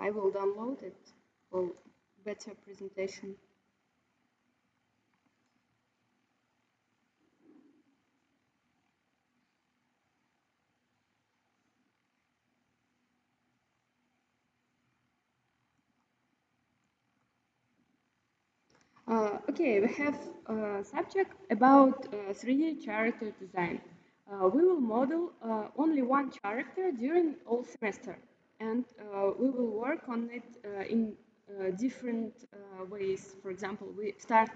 I will download it for better presentation. Okay, we have a subject about 3D character design. We will model only one character during all semester, and we will work on it in different ways. For example, we start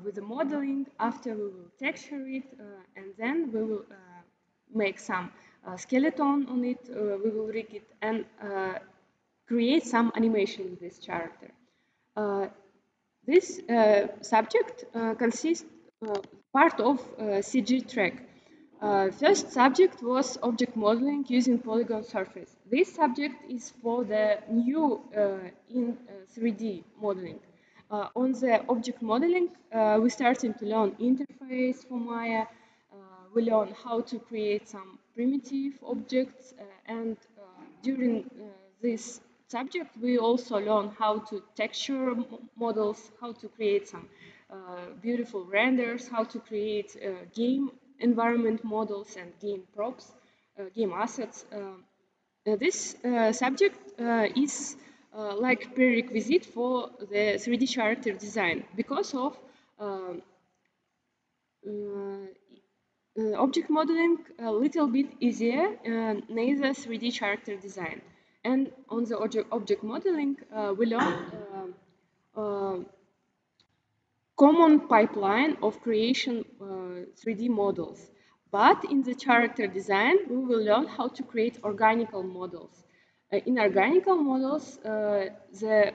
with the modeling, after we will texture it, and then we will make some skeleton on it, we will rig it, and create some animation with this character. Uh, this subject consists part of CG track. First subject was object modeling using polygon surface. This subject is for the new in 3D modeling. On the object modeling, we started to learn interface for Maya. We learn how to create some primitive objects, and during this subject, we also learn how to texture models, how to create some beautiful renders, how to create game environment models and game props, game assets. This subject is like prerequisite for the 3D character design because of uh, object modeling a little bit easier, neither 3D character design. And on the object modeling, we learn common pipeline of creation 3D models. But in the character design, we will learn how to create organical models. In organical models, the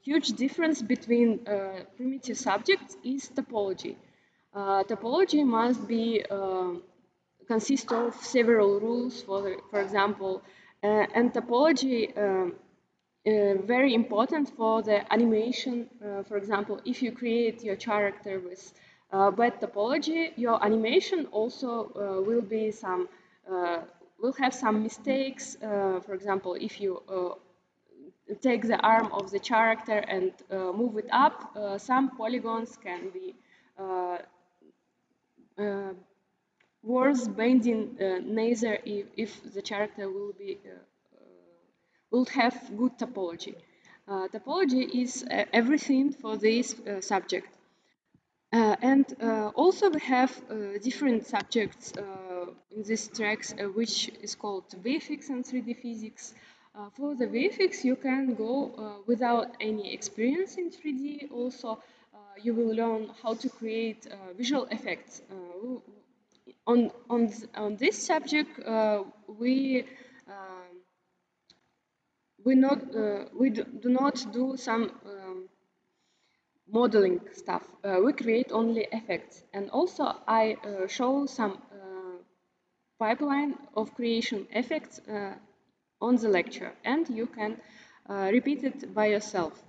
huge difference between primitive subjects is topology. Topology must be consist of several rules. For example, and topology very important for the animation. For example, if you create your character with bad topology, your animation also will have some mistakes. For example, if you take the arm of the character and move it up, some polygons can be uh, worse bending neither if the character will have good topology. Topology is everything for this subject. And also we have different subjects in these tracks, which is called VFX and 3D physics. For the VFX, you can go without any experience in 3D. Also, you will learn how to create visual effects. On this subject, we do not do some modeling stuff. We create only effects, and also I show some pipeline of creation effects on the lecture, and you can repeat it by yourself.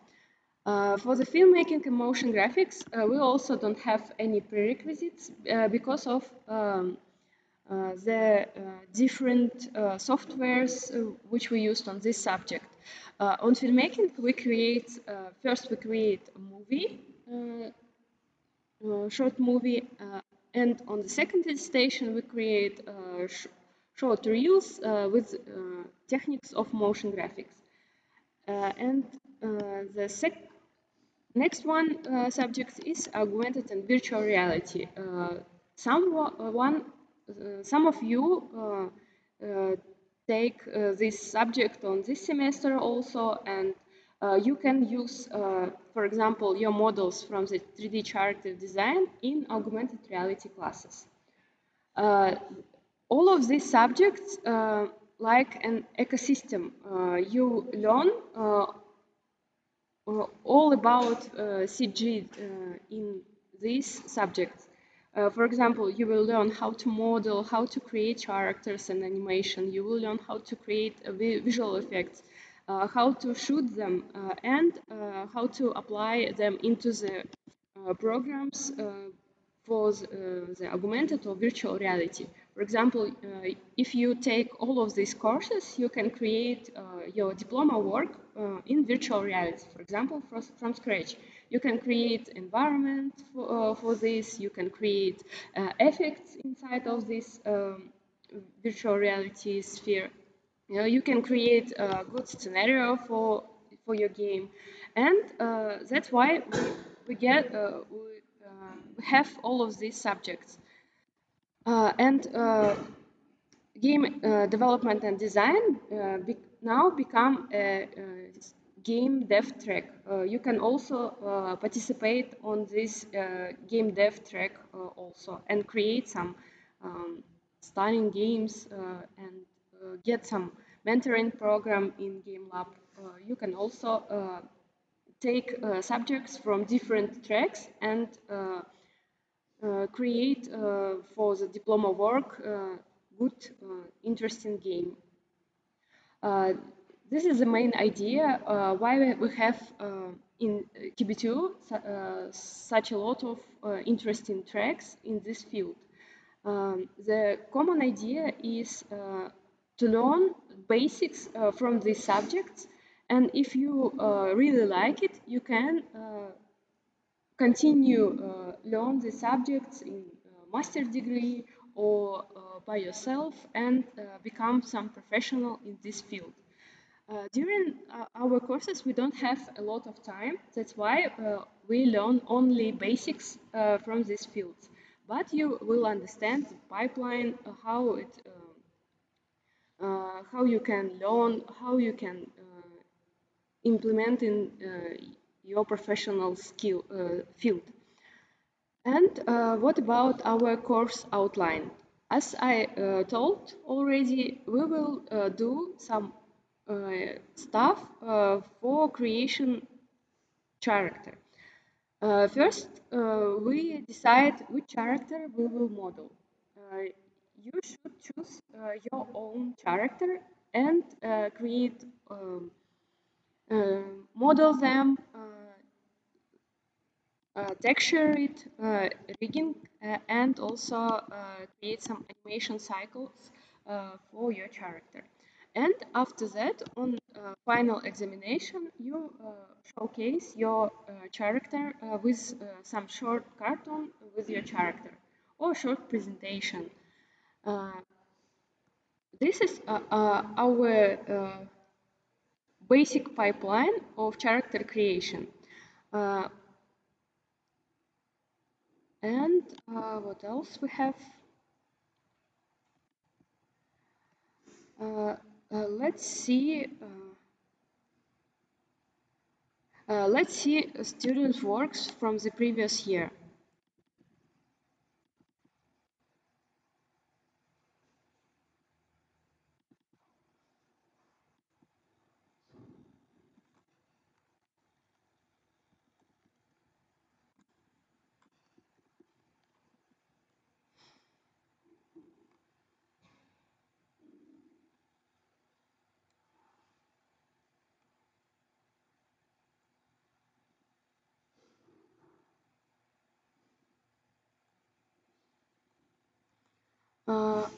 For the filmmaking and motion graphics, we also don't have any prerequisites because of the different softwares which we used on this subject. On filmmaking, first we create a movie, short movie, and on the second station we create short reels with techniques of motion graphics. And the next one subject is augmented and virtual reality. Some of you take this subject on this semester also, and you can use, for example, your models from the 3D character design in augmented reality classes. All of these subjects, like an ecosystem, you learn all about CG in these subjects. For example, you will learn how to model, how to create characters and animation. You will learn how to create visual effects, how to shoot them, and how to apply them into the programs the augmented or virtual reality. For example, if you take all of these courses, you can create your diploma work in virtual reality, for example, from scratch. You can create environment for this, you can create effects inside of this virtual reality sphere. You can create a good scenario for your game, and that's why we have all of these subjects. And game development and design now become a game dev track. You can also participate on this game dev track also and create some um, stunning games and get some mentoring program in game lab. You can also take subjects from different tracks and create for the diploma work good, interesting game. Uh, this is the main idea why we have in QB2 such a lot of interesting tracks in this field. The common idea is to learn basics from these subjects, and if you really like it, you can continue learn the subjects in master degree or by yourself and become some professional in this field. During our courses, we don't have a lot of time. That's why we learn only basics from these fields. But you will understand the pipeline, how you can learn, how you can implement in your professional skill field. And what about our course outline? As I told already, we will do some stuff for creation character. First, we decide which character we will model. You should choose your own character and create, model them, texture it, rigging, and also create some animation cycles for your character. And after that, on final examination, you showcase your character with some short cartoon with your character or short presentation. Uh, this is our basic pipeline of character creation. Uh, and what else we have? Uh, let's see. Let's see students' works from the previous year.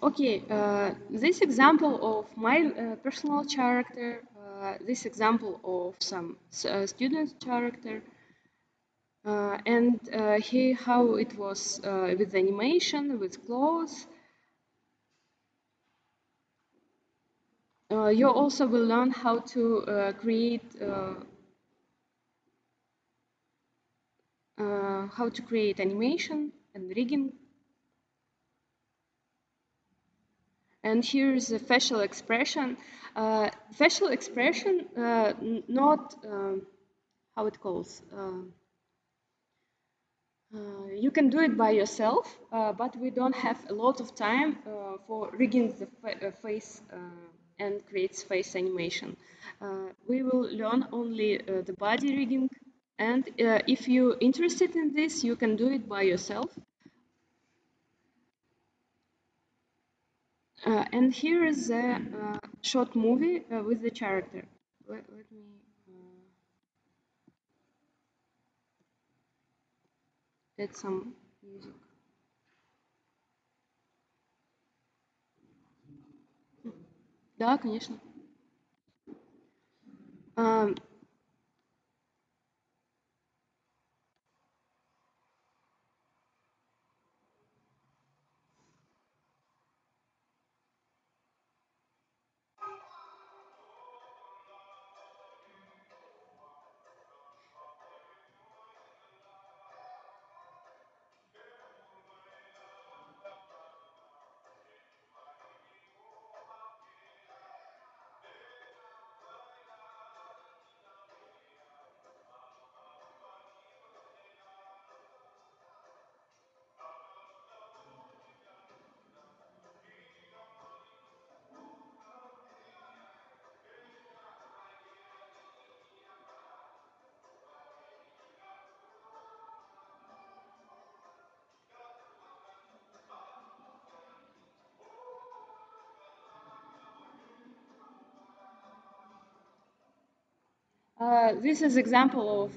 Okay, this example of my personal character, this example of some student's character, and here how it was with animation, with clothes. You also will learn how to create animation and rigging. And here's a facial expression. Facial expression, not how it calls. You can do it by yourself, but we don't have a lot of time for rigging the face and creates face animation. We will learn only the body rigging, and if you're interested in this, you can do it by yourself. And here is a short movie with the character. Let me add some music. Да, конечно. Um, this is example of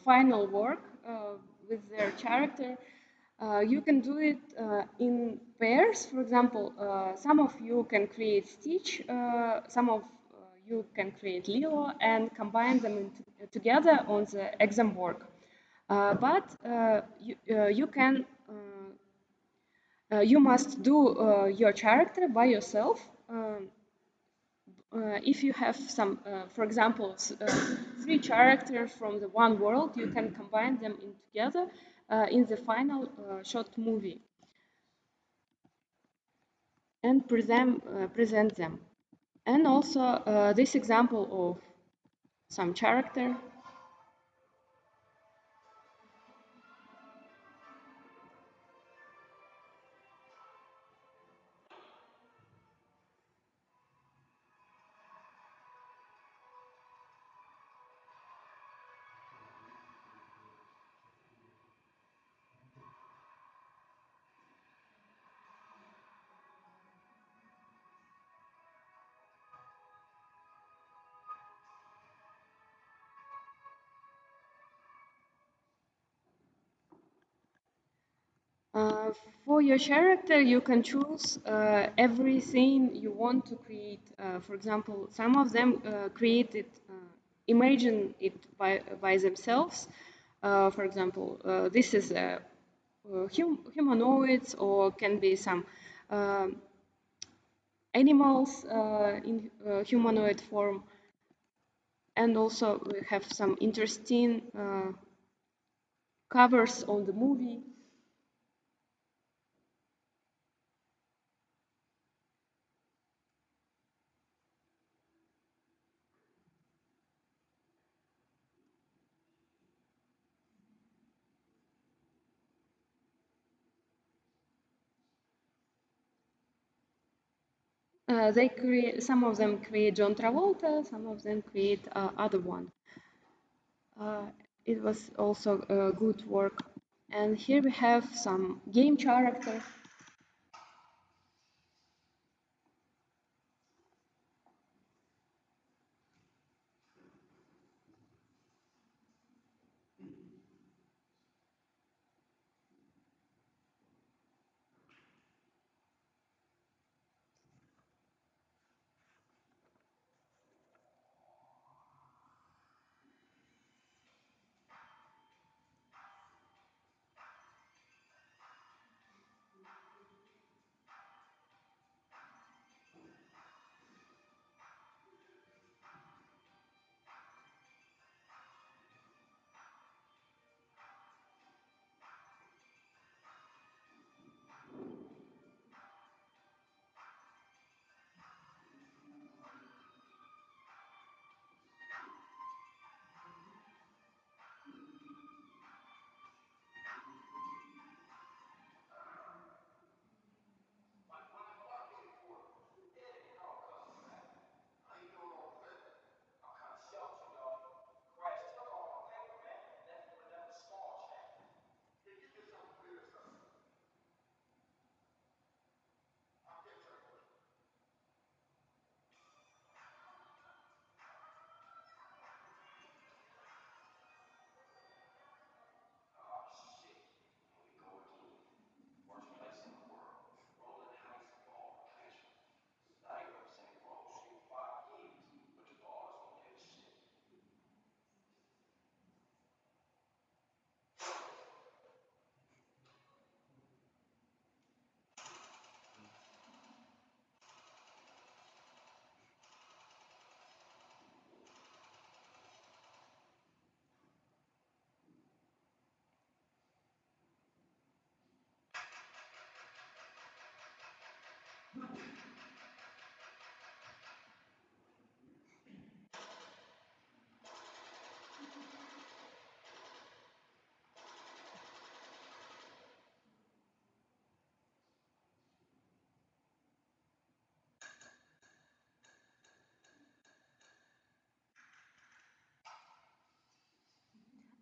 final work with their character. You can do it in pairs. For example, some of you can create Stitch, some of you can create Lilo, and combine them together on the exam work. You must do your character by yourself. If you have some, for example, three characters from the one world, you can combine them in together in the final short movie and present them. And also this example of some character. Uh, for your character, you can choose everything you want to create. For example, some of them imagine it by themselves. For example, this is humanoids, or can be some um animals in humanoid form. And also we have some interesting covers on the movie. They create, some of them create John Travolta, some of them create other one. Uh, it was also good work. And here we have some game character.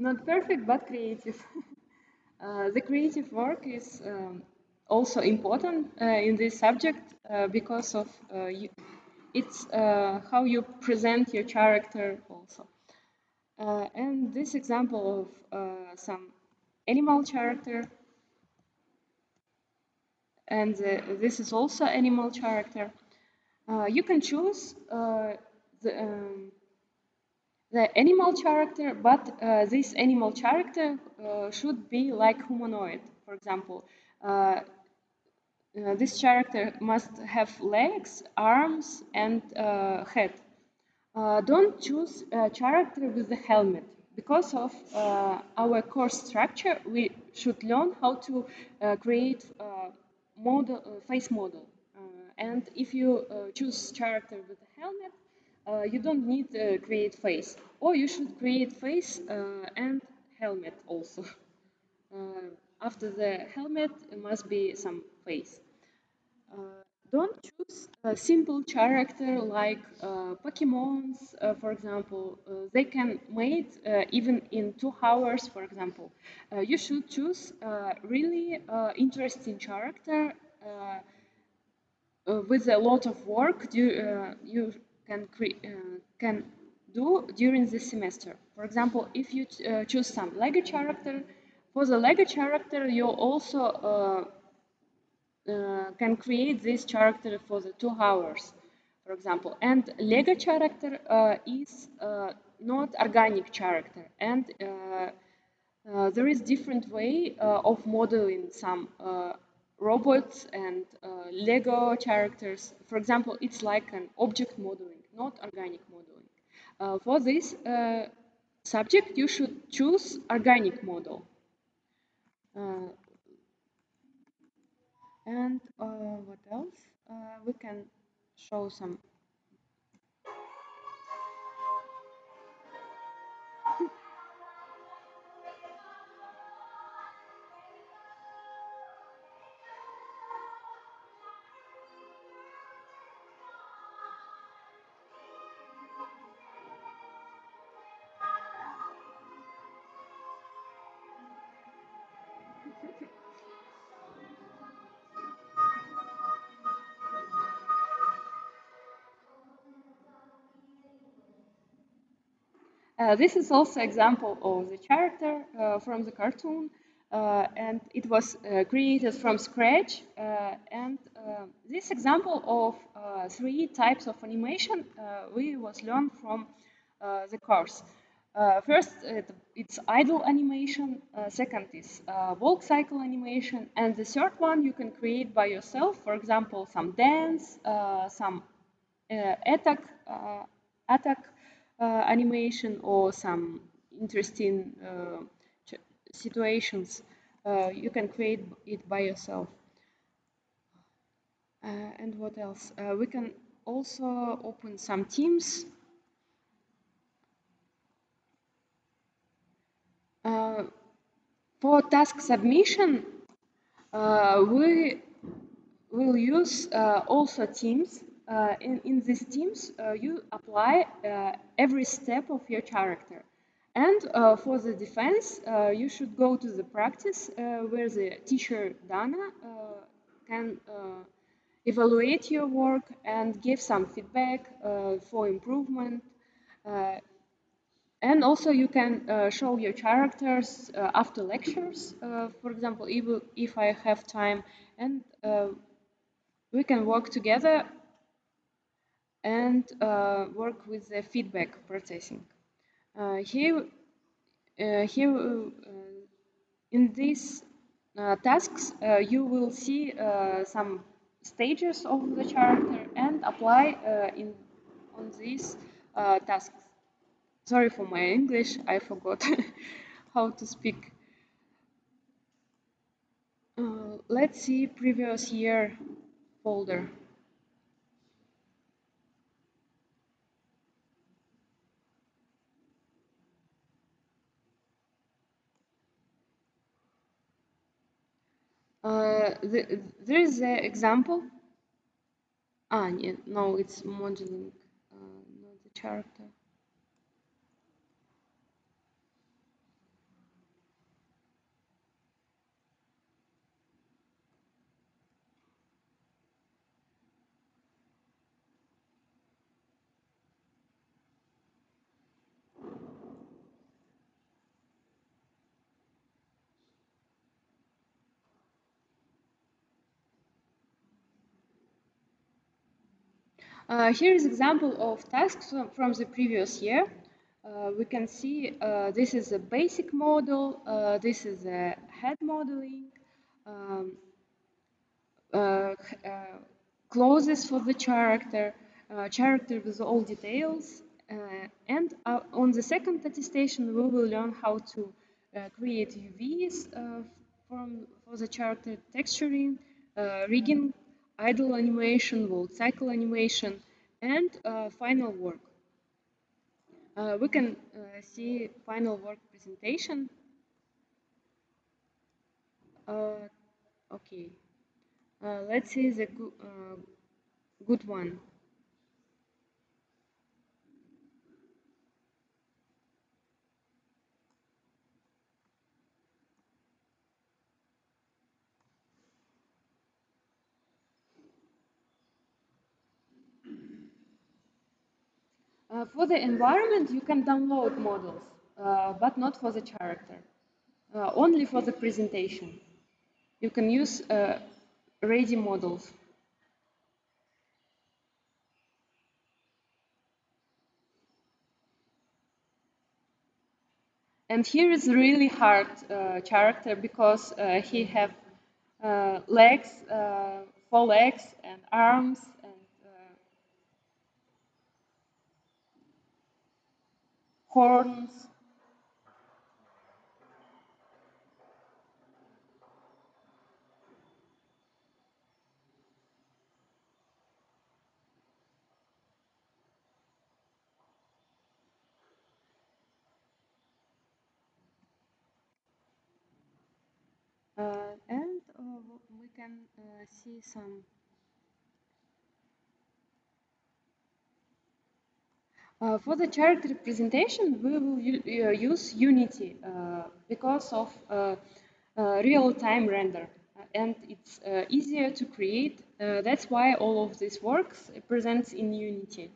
Not perfect, but creative. The creative work is also important in this subject because of it's how you present your character also. And this example of some animal character, and this is also animal character. You can choose the the animal character, but this animal character should be like humanoid. For example, uh, this character must have legs, arms, and head. Don't choose a character with a helmet. Because of our course structure, we should learn how to create face model. And if you choose character with a helmet, you don't need to create face. Or you should create face and helmet also. After the helmet, it must be some face. Don't choose a simple character like Pokemons, for example. They can made even in 2 hours, for example. You should choose a really interesting character with a lot of work you can do during the semester. For example, if you choose some Lego character, for the Lego character you also can create this character for the 2 hours, for example. And Lego character is not organic character, and there is different way of modeling some robots and Lego characters. For example, it's like an object modeling, not organic modeling. For this subject, you should choose organic model. Uh, and what else? We can show some. This is also example of the character from the cartoon, and it was created from scratch. And this example of 3 types of animation we was learned from the course. First, it's idle animation. Second is walk cycle animation, and the third one you can create by yourself. For example, some dance, some attack attack animation, or some interesting situations. You can create it by yourself. And what else? We can also open some teams. Uh, for task submission, we will use also teams. In these teams, you apply every step of your character. And for the defense, you should go to the practice where the teacher Dana can evaluate your work and give some feedback for improvement. Uh, and also you can show your characters after lectures, for example, if I have time, and we can work together and work with the feedback processing. Here in these tasks, you will see some stages of the character and apply in on these tasks. Sorry for my English, I forgot how to speak. Let's see previous year folder. There is the example. Yeah, no, it's modeling, not the character. Here is example of tasks from the previous year. We can see this is a basic model, this is a head modeling, um, clothes for the character, character with all details, and on the second attestation we will learn how to create UVs for the character texturing, rigging, idle animation, world cycle animation, and final work. We can see final work presentation. Uh, okay, let's see the good one. For the environment, you can download models, but not for the character, only for the presentation. You can use ready models. And here is really hard character because he have legs, 4 legs, and arms, and horns. And we can see some. For the character representation, we will use Unity because of real-time render, and it's easier to create. That's why all of this works presents in Unity.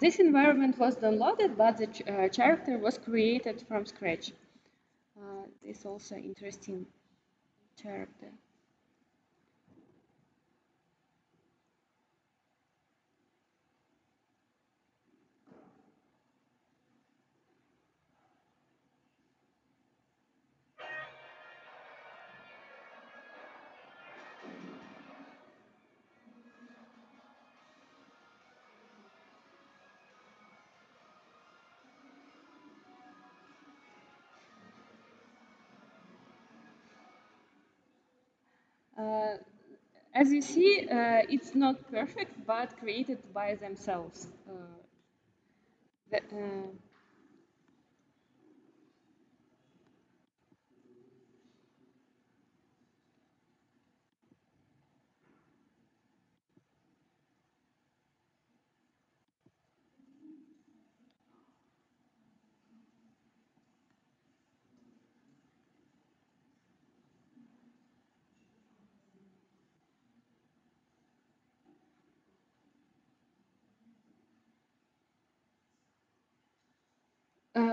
This environment was downloaded, but the character was created from scratch. This also interesting character. Uh, as you see, it's not perfect, but created by themselves. The,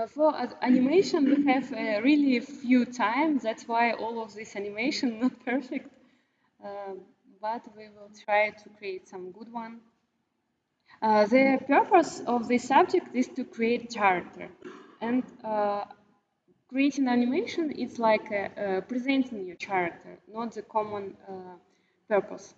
for animation, we have really few time. That's why all of this animation not perfect. Um, but we will try to create some good one. The purpose of this subject is to create character, and creating animation is like presenting your character, not the common purpose.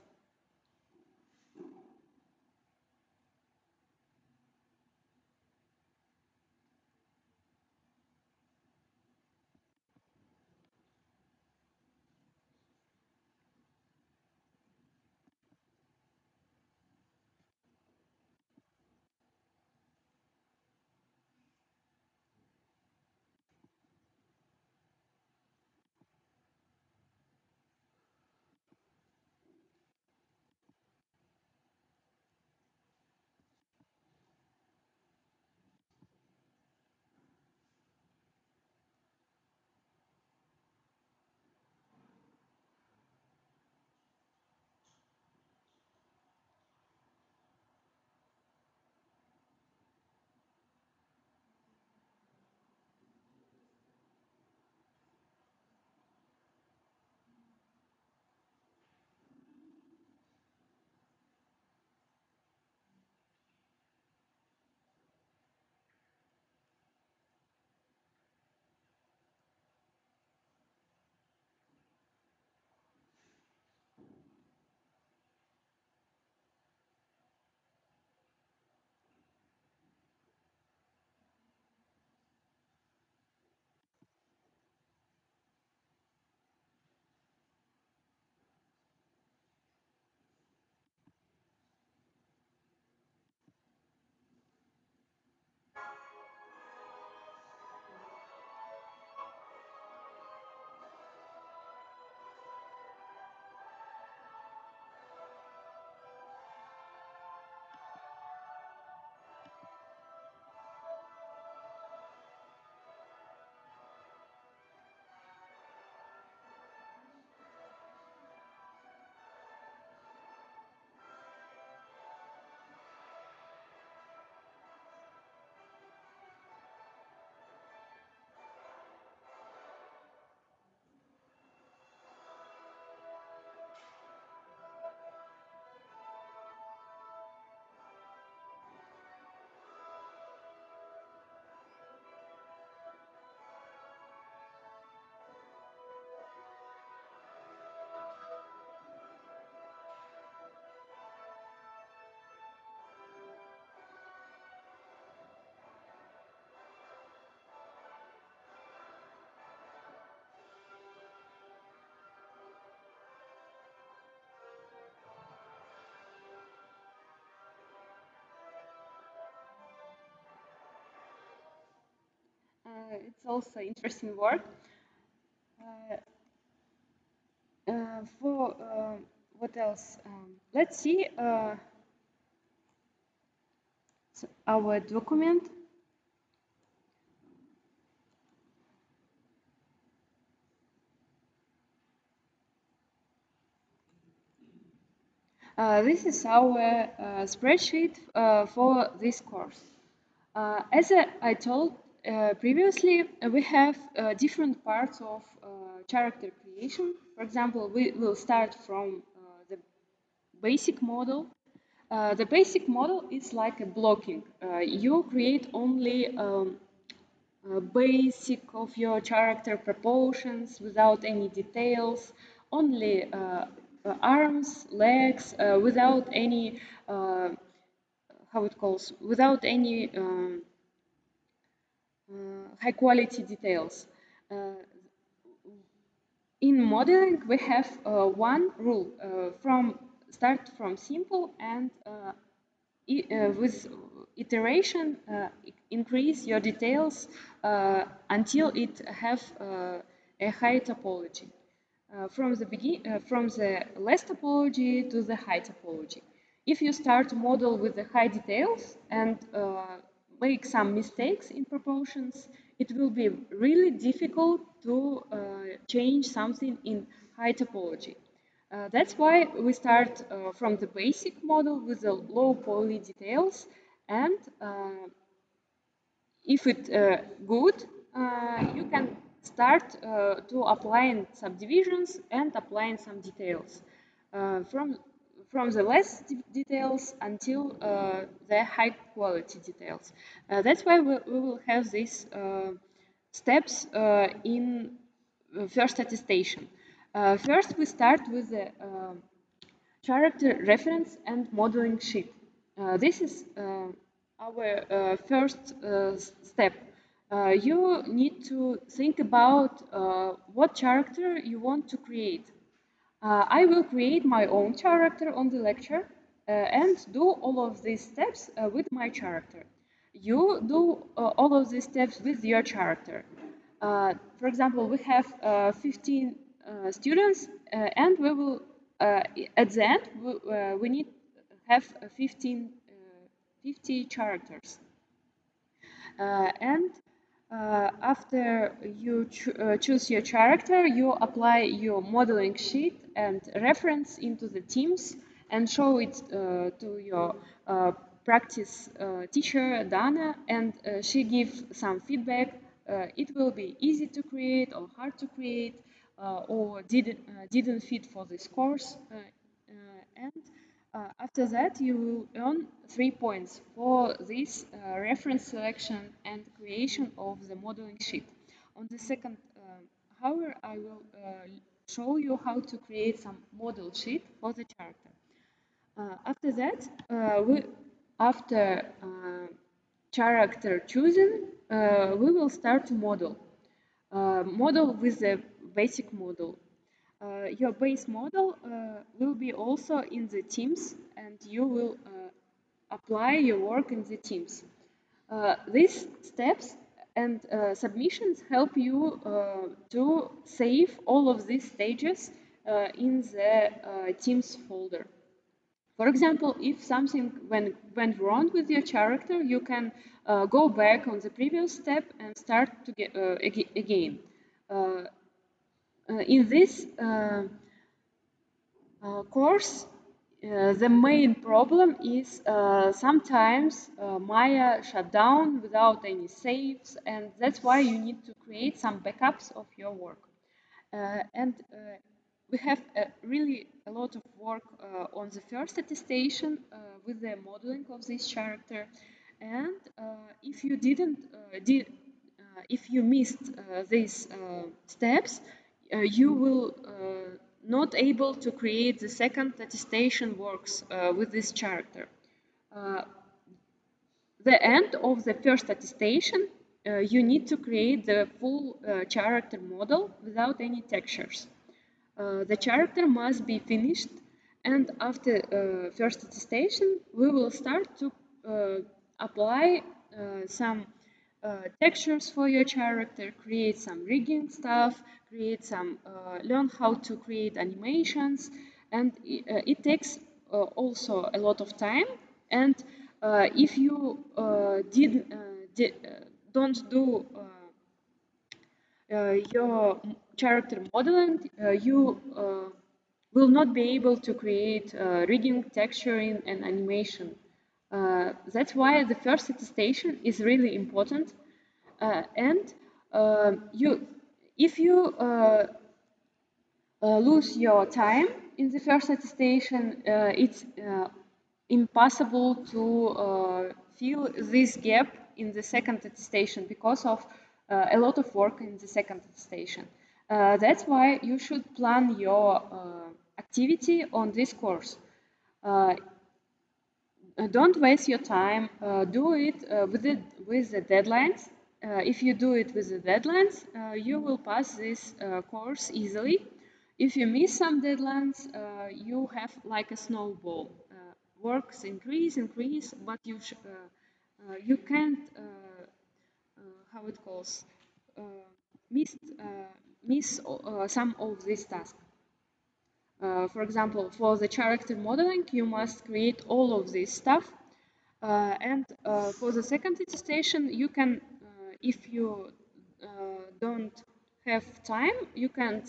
it's also interesting work. Uh, for what else? Let's see our document. This is our spreadsheet for this course. As I told previously, we have different parts of character creation. For example, we will start from the basic model. The basic model is like a blocking. You create only basic of your character proportions without any details, only arms, legs, without any how it calls, without any high quality details. Uh, in modeling, we have one rule from start from simple and with iteration increase your details until it have a high topology. From the less topology to the high topology. If you start a model with the high details and make some mistakes in proportions, it will be really difficult to change something in high topology. That's why we start from the basic model with the low poly details, and if it good, you can start to applying subdivisions and applying some details from the less details until the high quality details. That's why we will have these steps in first attestation. First, we start with the character reference and modeling sheet. This is our first step. You need to think about what character you want to create. I will create my own character on the lecture and do all of these steps with my character. You do all of these steps with your character. For example, we have 15 students and we will, at the end, we need have 50 characters. And after you choose your character, you apply your modeling sheet and reference into the teams and show it to your practice teacher, Dana, and she gives some feedback. It will be easy to create or hard to create or didn't fit for this course. And after that, you will earn 3 points for this reference selection and creation of the modeling sheet. On the second hour, I will show you how to create some model sheet for the character. After that, after character choosing, we will start to model. Model with the basic model. Your base model will be also in the teams and you will apply your work in the teams. These steps and submissions help you to save all of these stages in the teams folder. For example, if something went wrong with your character, you can go back on the previous step and start to get again. In this course, the main problem is sometimes Maya shut down without any saves, and that's why you need to create some backups of your work. And we have really a lot of work on the first attestation with the modeling of this character. And if you if you missed these steps, you will not able to create the second attestation works with this character. The end of the first attestation, you need to create the full character model without any textures. The character must be finished, and after first attestation, we will start to apply some textures for your character, create some rigging stuff, create some, learn how to create animations, and it takes also a lot of time. And if you don't do your character modeling, you will not be able to create rigging, texturing, and animation. That's why the first attestation is really important. And you, if you lose your time in the first attestation, it's impossible to fill this gap in the second attestation because of a lot of work in the second attestation. That's why you should plan your activity on this course. Uh, don't waste your time. Do it with the deadlines. If you do it with the deadlines, you will pass this course easily. If you miss some deadlines, you have like a snowball. Works increase, but you can't how it calls uh, miss some of these tasks. For example, for the character modeling, you must create all of this stuff. And for the second attestation, you can, if you don't have time, you can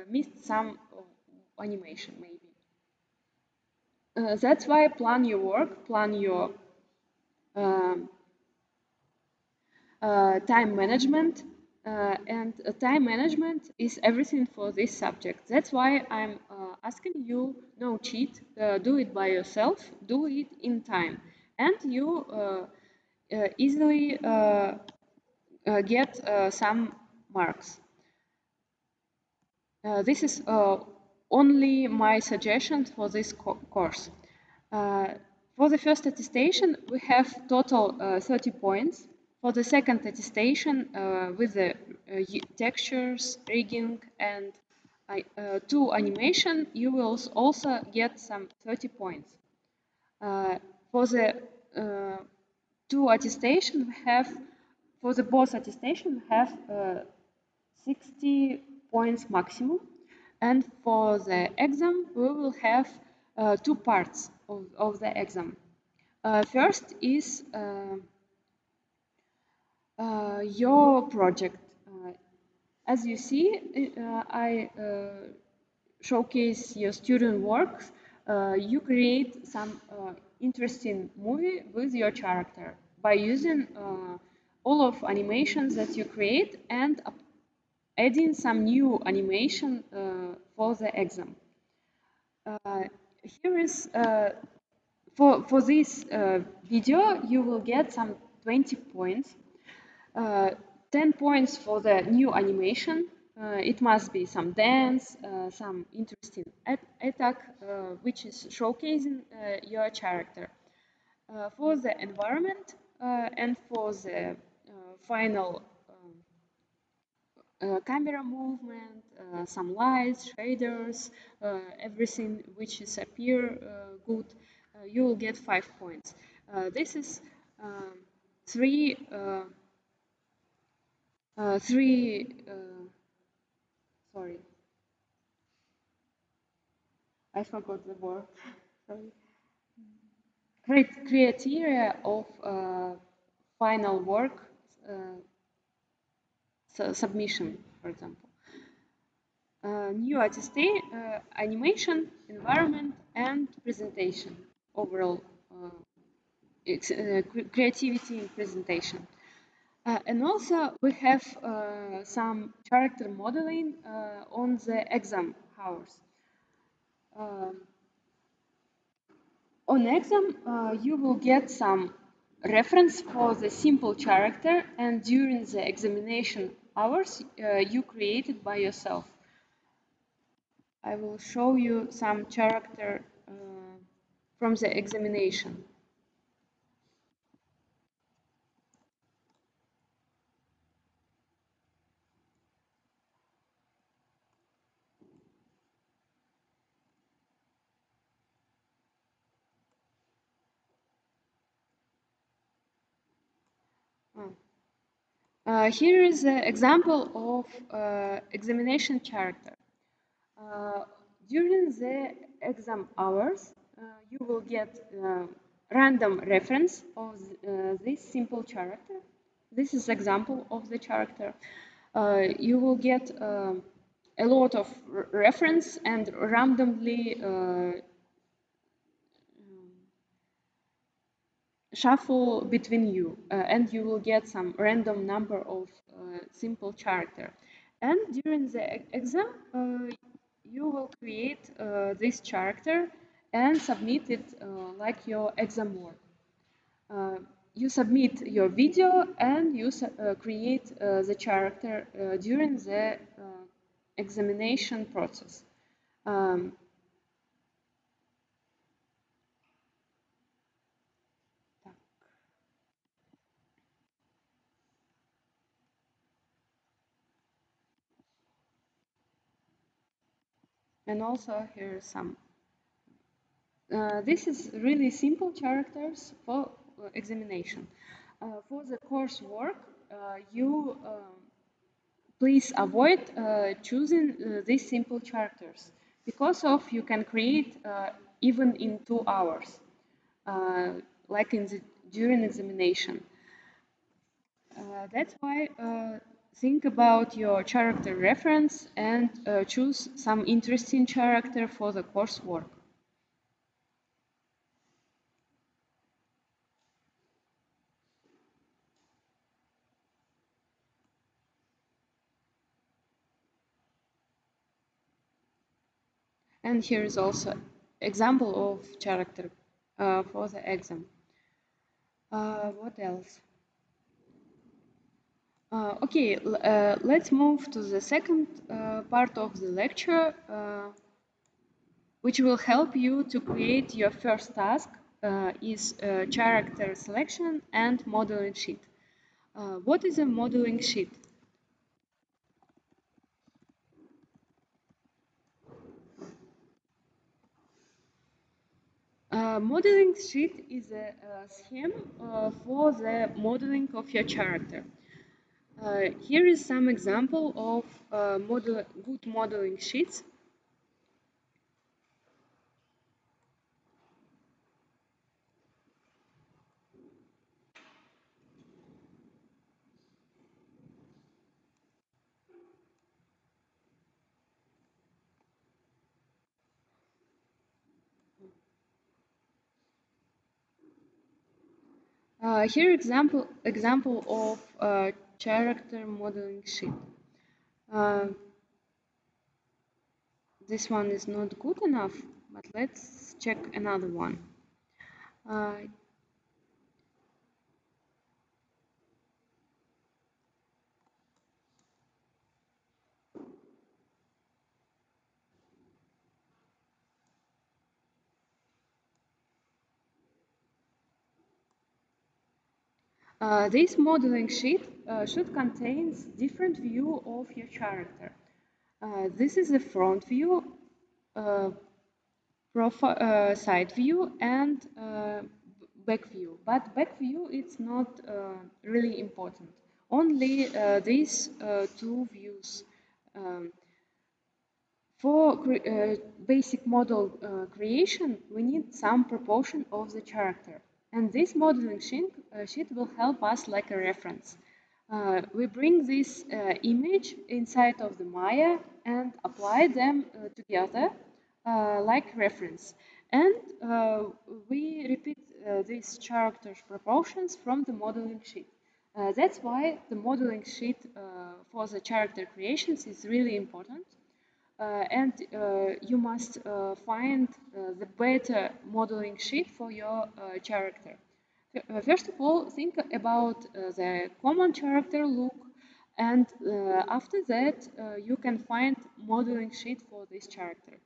miss some animation maybe. That's why plan your work, plan your um, time management, and time management is everything for this subject. That's why I'm asking you, no cheat, do it by yourself, do it in time, and you easily get some marks. This is only my suggestion for this course. Uh, for the first attestation, we have total 30 points. For the second attestation, with the textures, rigging, and two animation, you will also get some 30 points. For the two attestation, we have, for the both attestation, we have 60 points maximum. And for the exam, we will have two parts of the exam. First is your project. As you see, I showcase your student works. You create some interesting movie with your character by using all of animations that you create and adding some new animation for the exam. Here is for this video you will get some 20 points. uh, 10 points for the new animation. It must be some dance, some interesting attack, which is showcasing your character. For the environment and for the final camera movement, some lights, shaders, everything which is appear good, you will get 5 points. This is three three sorry, I forgot the word. Sorry. Criteria of final work submission, for example. New animation, environment, and presentation. Overall, creativity in presentation. And also, we have some character modeling on the exam hours. Um, on exam, you will get some reference for the simple character, and during the examination hours, you created by yourself. I will show you some character from the examination. Oh. Here is an example of examination character. Uh, During the exam hours, you will get random reference of this simple character. This is example of the character. You will get a lot of reference and randomly shuffle between you, and you will get some random number of simple character. And during the exam, you will create this character and submit it like your exam work. You submit your video and you create the character during the examination process. Um, and also here are some. This is really simple characters for examination. For the coursework, you please avoid choosing these simple characters because of you can create even in 2 hours, uh, like in the during examination. That's why think about your character reference and choose some interesting character for the coursework. And here is also example of character for the exam. What else? Okay, let's move to the second part of the lecture, which will help you to create your first task is character selection and modeling sheet. What is a modeling sheet? Modeling sheet is a scheme for the modeling of your character. Here is some example of good modeling sheets. Here example of character modeling sheet. Uh, this one is not good enough, but let's check another one. Uh, this modeling sheet should contain different view of your character. This is a front view, uh, side view, and back view. But back view it's not really important. Only these two views. Um, for basic model creation, we need some proportion of the character. And this modeling sheet will help us like a reference. We bring this image inside of the Maya and apply them together like reference. And we repeat these characters proportions from the modeling sheet. That's why the modeling sheet for the character creations is really important. And you must find the better modeling sheet for your character. First of all, think about the common character look, and after that, you can find modeling sheet for this character.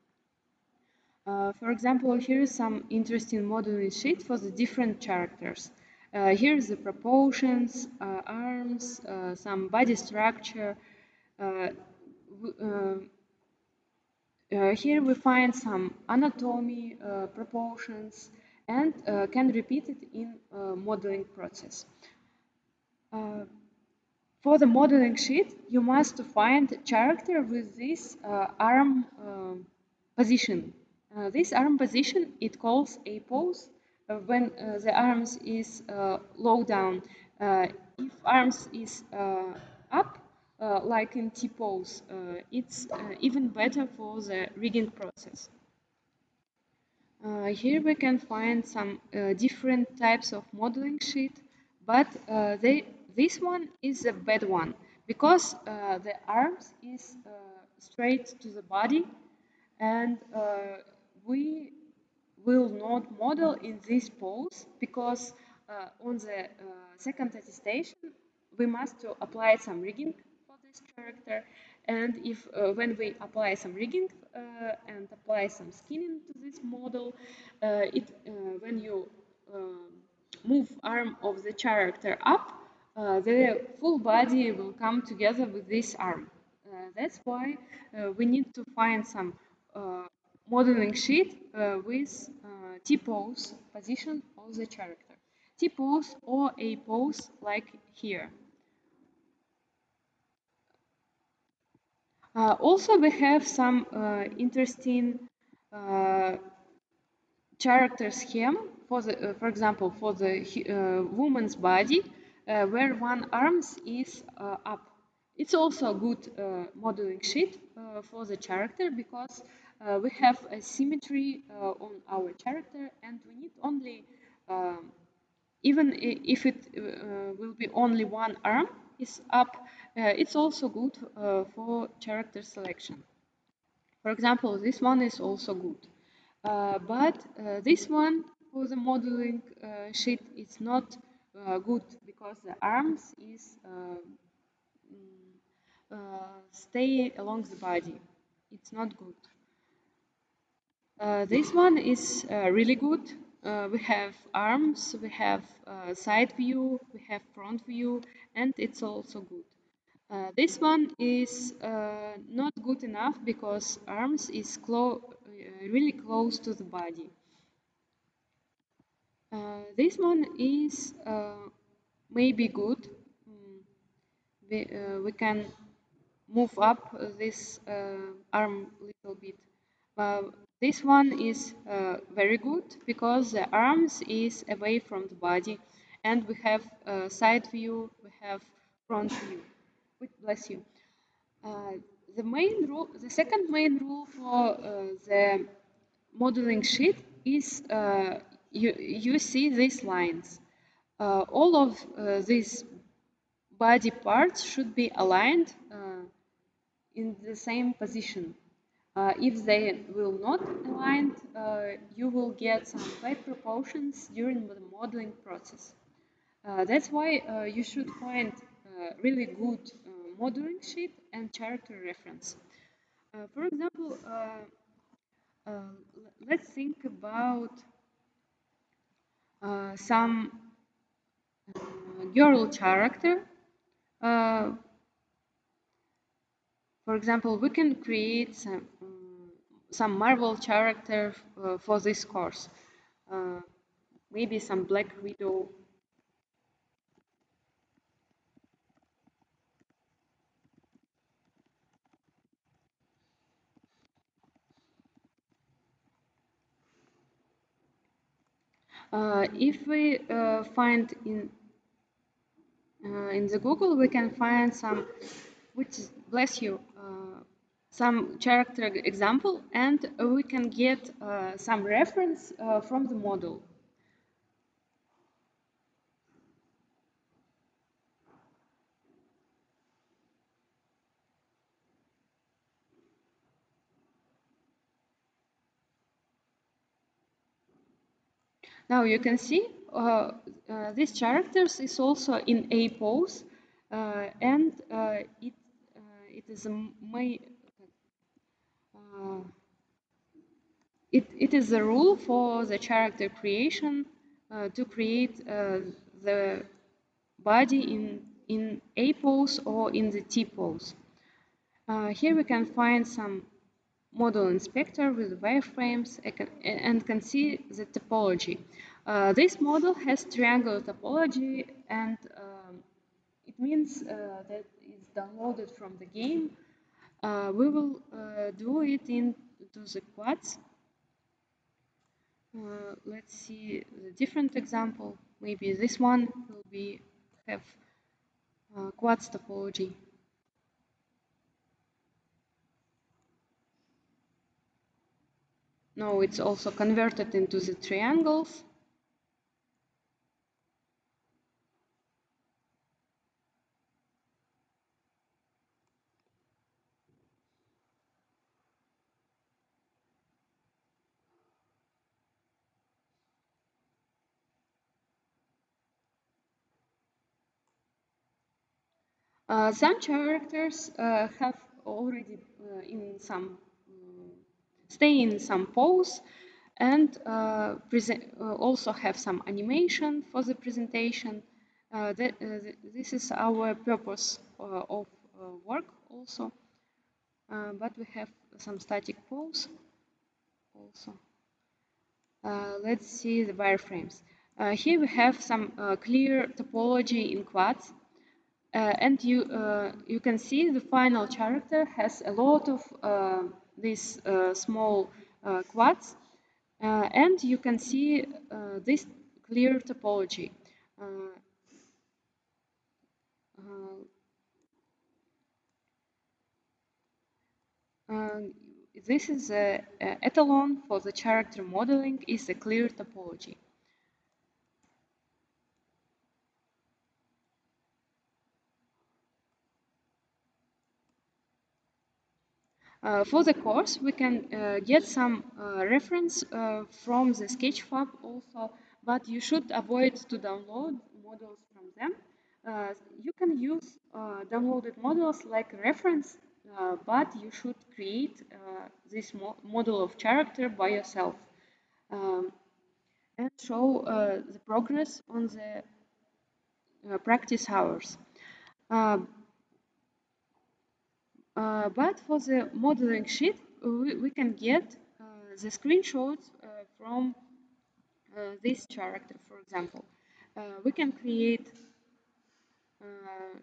For example, here is some interesting modeling sheet for the different characters. Here's the proportions, arms, some body structure. Uh, Here we find some anatomy, proportions, and can repeat it in modeling process. Uh, For the modeling sheet, you must find a character with this arm position. This arm position, it calls a pose when the arms is low down. If arms is up, like in T pose, it's even better for the rigging process. Here we can find some different types of modeling sheet, but this one is a bad one because the arms is straight to the body, and we will not model in this pose because on the second attestation we must to apply some rigging for this character, and if when we apply some rigging and apply some skinning to this model, when you move arm of the character up, the full body will come together with this arm. That's why we need to find some modeling sheet with T-pose position of the character. T-pose or a pose like here. Also, we have some interesting uh, character scheme for the, for example, for the woman's body, where one arms is up. It's also a good modeling sheet for the character because we have a symmetry on our character, and we need only, even if it will be only one arm is up, it's also good for character selection. For example, this one is also good. But this one for the modeling sheet is not good because the arms is stay along the body. It's not good. This one is really good. We have arms, we have side view, we have front view, and it's also good. This one is not good enough because arms is really close to the body. This one is maybe good. We can move up this arm a little bit. This one is very good because the arms is away from the body, and we have side view, we have front view. Bless you. Uh, the second main rule for the modeling sheet is you see these lines. All of these body parts should be aligned in the same position. If they will not align, you will get some bad proportions during the modeling process. That's why you should find really good modeling sheet and character reference. For example, let's think about some girl character. Uh, for example, we can create some Marvel character for this course. Uh, Maybe some Black Widow. If we find in the Google, we can find some, which is, bless you, some character example, and we can get some reference from the model. Now you can see these characters is also in a pose, and it is a uh, it is a rule for the character creation to create the body in A pose or in the T pose. Here we can find some model inspector with wireframes and can see the topology. This model has triangular topology, and it it means that it's downloaded from the game. We will do it into the quads. Let's see the different example. Maybe this one will be have quads topology. No, it's also converted into the triangles. Some characters have already in some stay in some pose and also have some animation for the presentation. This is our purpose of work also, but we have some static pose also. Let's see the wireframes. Here we have some clear topology in quads. And you can see the final character has a lot of these small quads, and you can see this clear topology. Uh, uh, uh, this is a etalon for the character modeling is a clear topology. For the course, we can get some reference from the Sketchfab also, but you should avoid to download models from them. You can use downloaded models like reference, but you should create this model of character by yourself um, and show the progress on the practice hours. Uh, but for the modeling sheet, we can get the screenshots from this character, for example. We can create uh,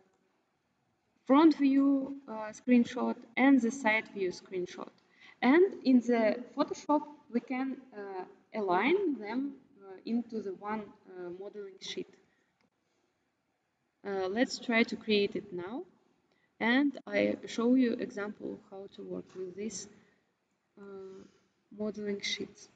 front view screenshot and the side view screenshot. And in the Photoshop, we can align them into the one modeling sheet. Let's try to create it now. And I show you example how to work with this modeling sheets.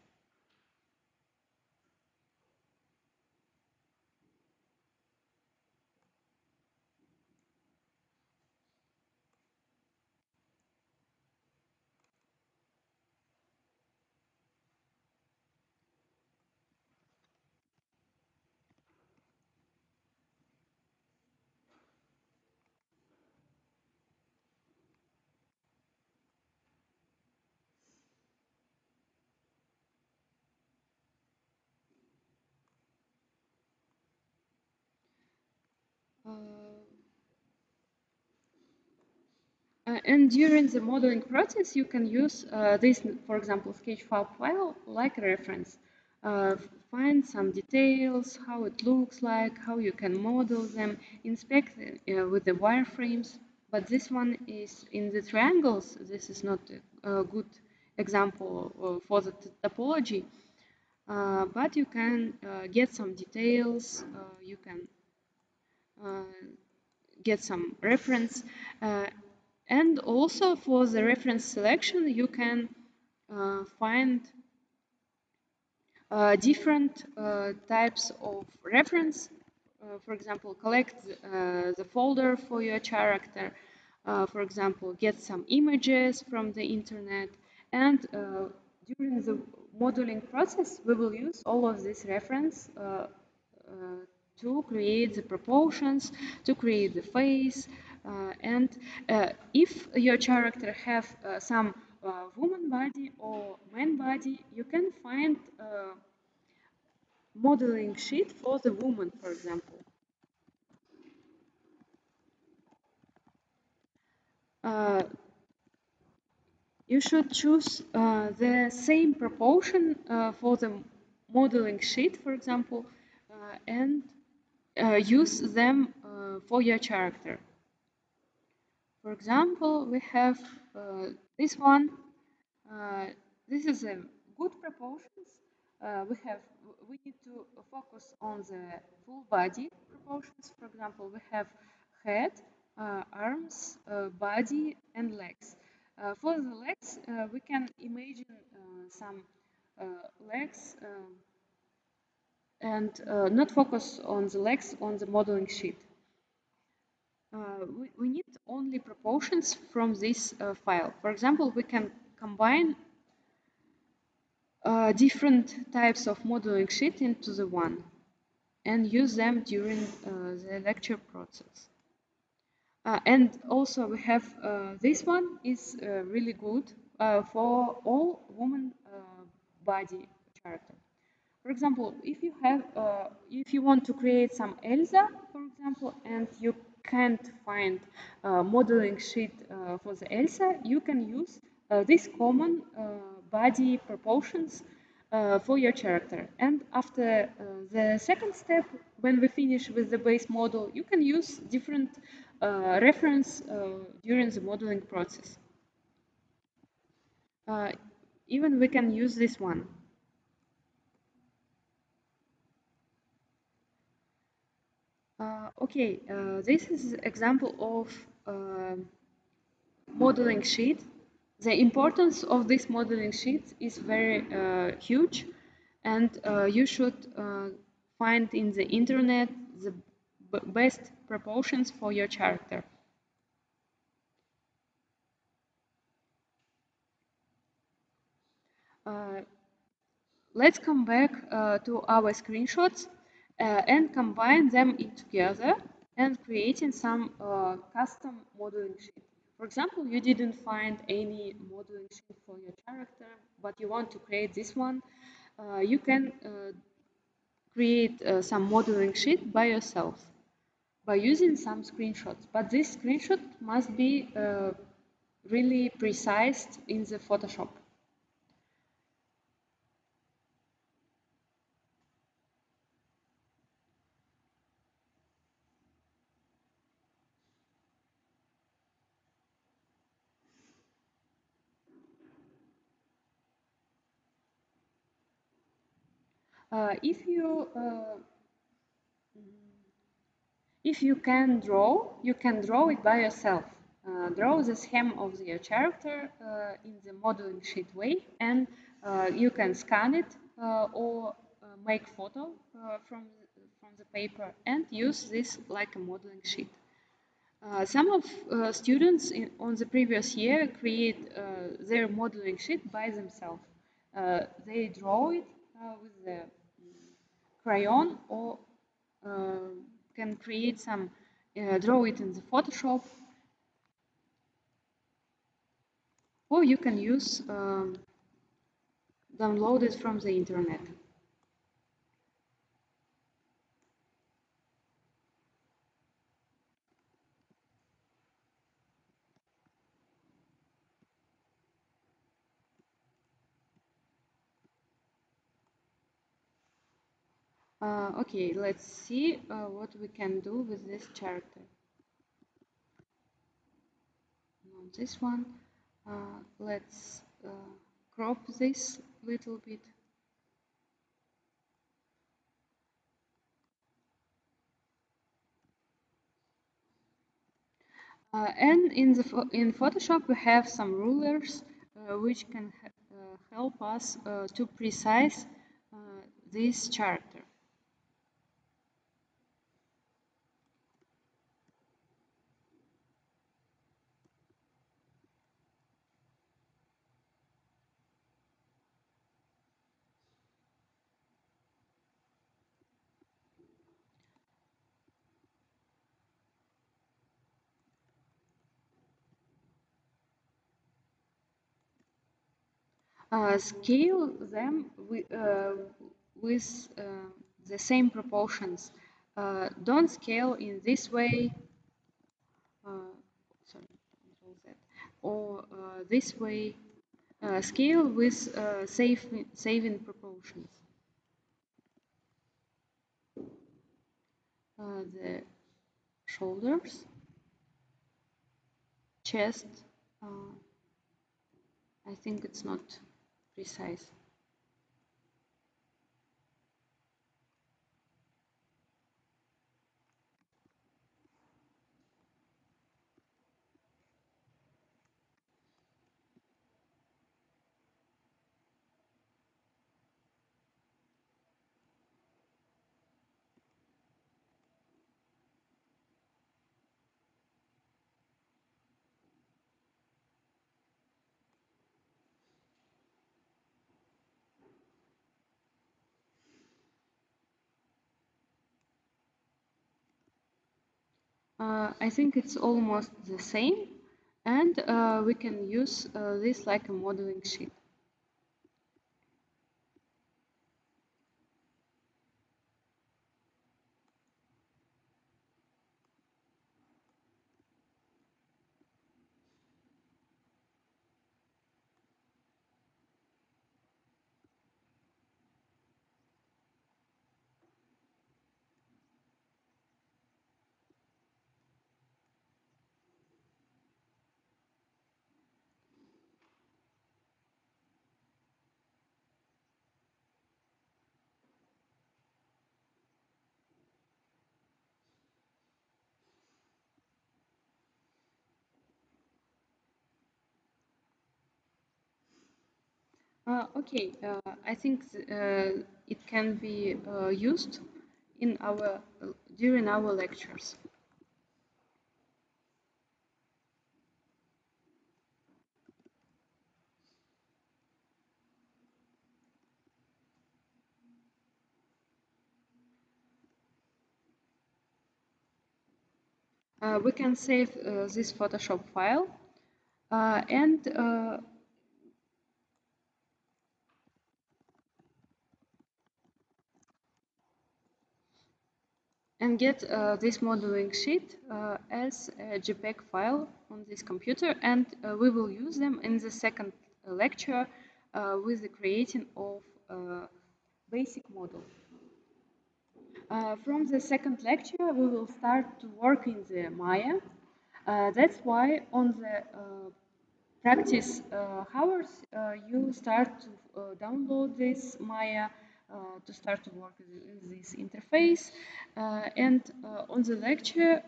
Uh, and during the modeling process, you can use this, for example, Sketchfab file like a reference. Find some details, how it looks like, how you can model them, inspect with the wireframes. But this one is in the triangles. This is not a good example for the topology. But you can get some details. You can uh, get some reference. And also for the reference selection, you can find different types of reference. For example, collect the folder for your character. For example, get some images from the internet. And during the modeling process, we will use all of this reference to create the proportions, to create the face, and if your character have some woman body or man body, you can find modeling sheet for the woman, for example. Uh, you should choose the same proportion for the modeling sheet, for example, and use them for your character. For example, we have this one. Uh, this is a good proportions. We need to focus on the full body proportions. For example, we have head, arms, body, and legs. For the legs, we can imagine some legs and not focus on the legs on the modeling sheet. We need only proportions from this file. For example, we can combine different types of modeling sheet into the one and use them during the lecture process. And also we have this one is really good for all woman body character. For example, if you want to create some Elsa, for example, and you can't find modeling sheet for the Elsa, you can use this common body proportions for your character. And after the second step, when we finish with the base model, you can use different reference during the modeling process. Uh, Even we can use this one. Okay, this is example of modeling sheet. The importance of this modeling sheet is very huge, and you should find in the internet the best proportions for your character. Uh, let's come back to our screenshots and combine them together and creating some custom modeling sheet. For example, you didn't find any modeling sheet for your character, but you want to create this one. You can create some modeling sheet by yourself by using some screenshots. But this screenshot must be really precise in the Photoshop. If you can draw, you can draw it by yourself. Draw the scheme of your character in the modeling sheet way, and you can scan it or make photo from the paper and use this like a modeling sheet. Some of students on the previous year create their modeling sheet by themselves. They draw it with the crayon or uh, can create some, draw it in the Photoshop, or you can use download it from the internet. Okay, let's see what we can do with this character. Now this one, let's crop this little bit. And in Photoshop, we have some rulers which can help us to precise this character. Scale them with the same proportions. Don't scale in this way, sorry, Control Z, or this way. Scale with saving proportions. the shoulders, chest. Uh, I think it's not precise. I think it's almost the same, and we can use this like a modeling sheet. Okay, I think it can be used in our during our lectures. We can save this Photoshop file and get this modeling sheet as a JPEG file on this computer, and we will use them in the second lecture with the creating of basic model. From the second lecture, we will start to work in the Maya. That's why on the practice hours, you start to download this Maya to start to work with this interface. And on the lecture,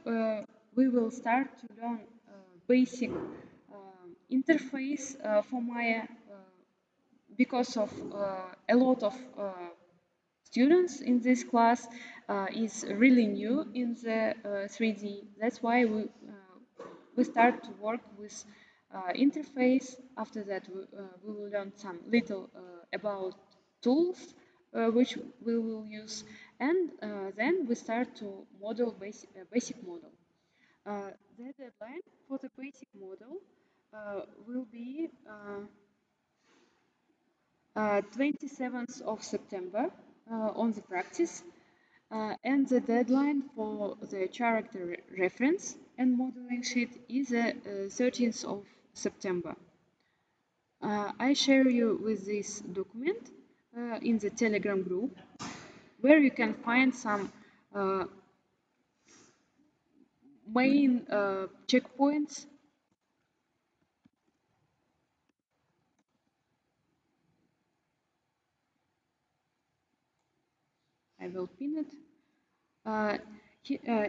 we will start to learn basic interface for Maya because of a lot of students in this class is really new in the 3D. That's why we start to work with interface. After that, we will learn some little about tools which we will use, and then we start to model basic model. The deadline for the basic model will be 27th of September on the practice, and the deadline for the character reference and modeling sheet is 13th of September. I share you with this document in the Telegram group where you can find some uh, main checkpoints. I will pin it. Uh,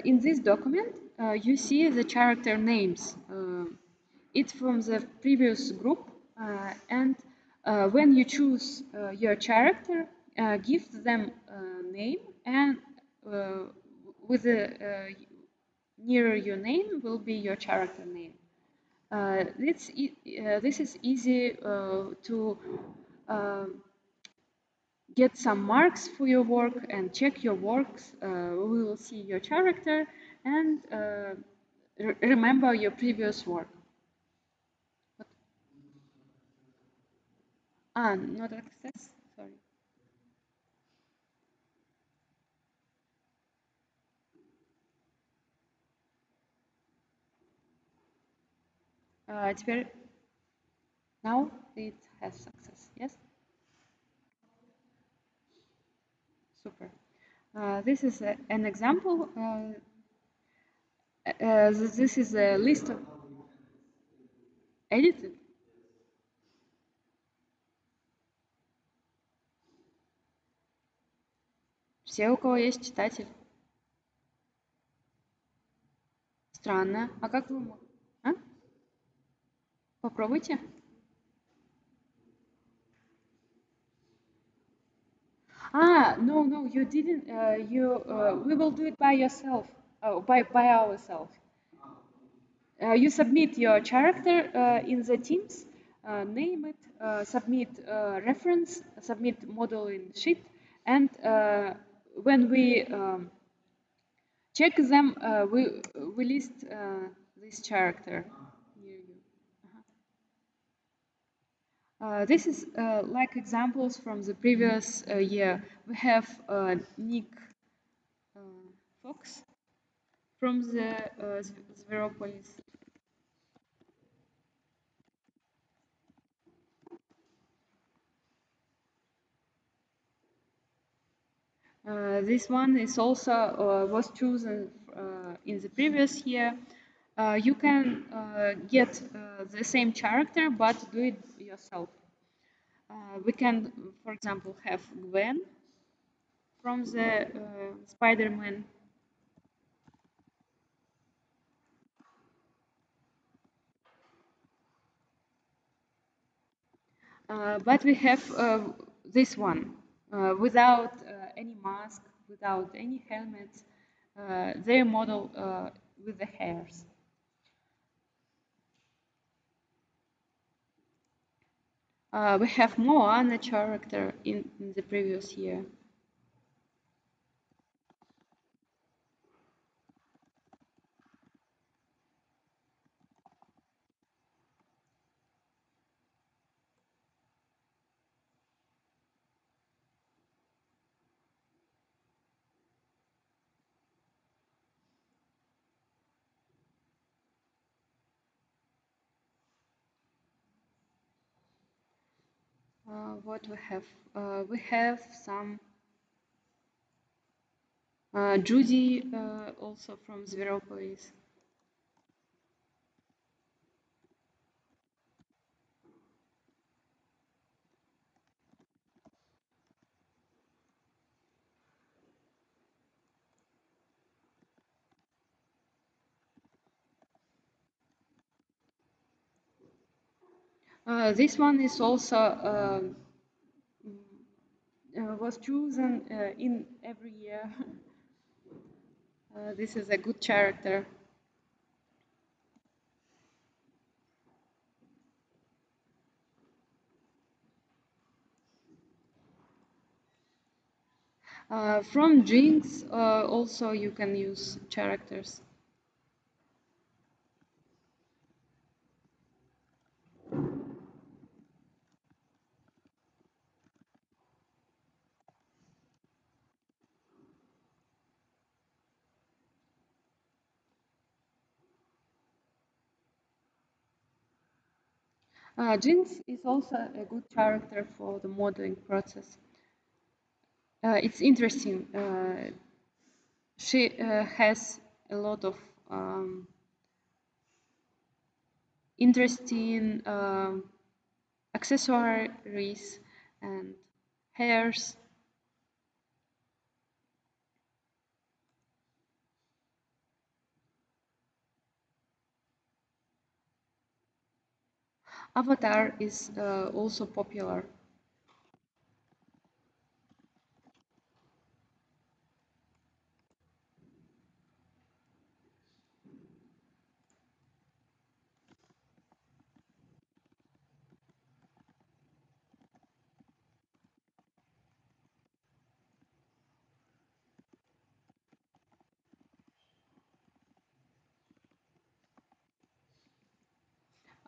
in this document, you see the character names. It's from the previous group, and when you choose your character, give them a name, and uh, with the nearer your name will be your character name. This is easy to get some marks for your work and check your works. We will see your character and remember your previous work. Not access, sorry. Теперь now it has success, yes? Super. This is an example. This is a list of edited. Все, у кого есть читатель. Странно. А как вы... А? Попробуйте. No, no, you didn't. We will do it by yourself. By ourselves. You submit your character in the Teams, name it, submit reference, submit model in sheet, and when we check them, we list this character near you. This is like examples from the previous year. We have Nick uh, Fox from the Zveropolis. This one is also was chosen in the previous year. You can get the same character but do it yourself. We can, for example, have Gwen from the Spider-Man. But we have this one without any mask, without any helmet. Their model with the hairs. We have Moana character in the previous year. What we have? We have some Judy also from Zveropolis. This one is also was chosen in every year. This is a good character. From Jinx also you can use characters. Jinx is also a good character for the modeling process. It's interesting. She has a lot of interesting accessories and hairs. Avatar is also popular.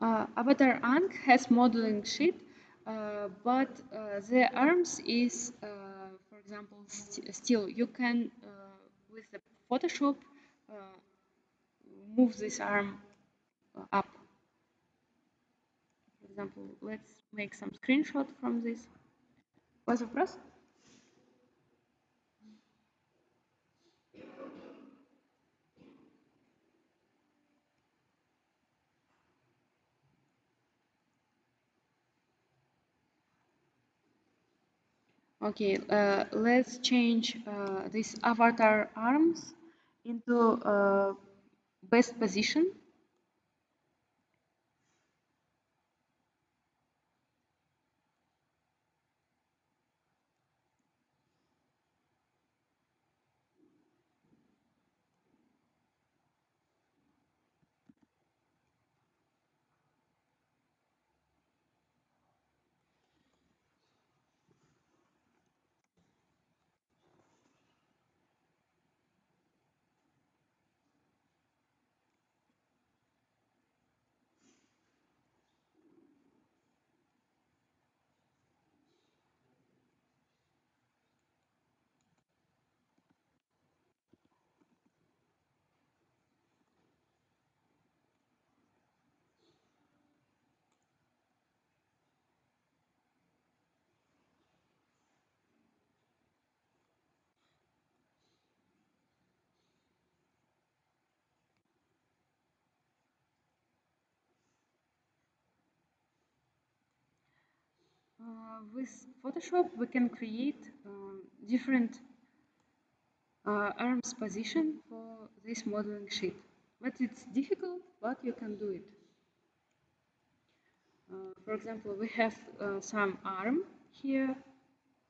Avatar Aang has modeling sheet, but the arms is, for example, still you can with the Photoshop uh, move this arm up. For example, let's make some screenshot from this. Was вопрос? Okay, let's change this avatar arms into best position. With Photoshop, we can create different arms position for this modeling sheet. But it's difficult, but you can do it. For example, we have some arm here,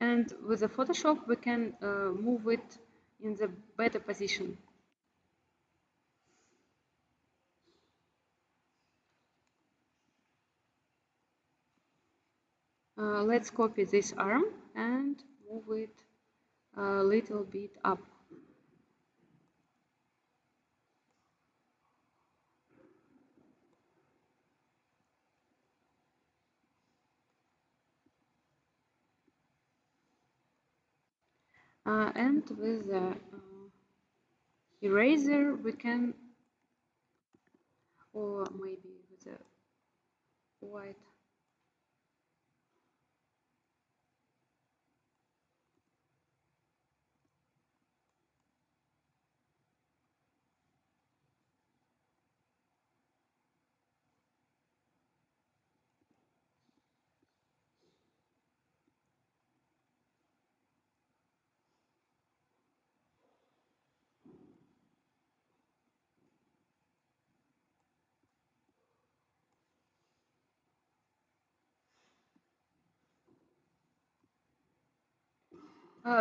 and with the Photoshop, we can move it in the better position. Let's copy this arm and move it a little bit up. And with the eraser, we can, or maybe with a white.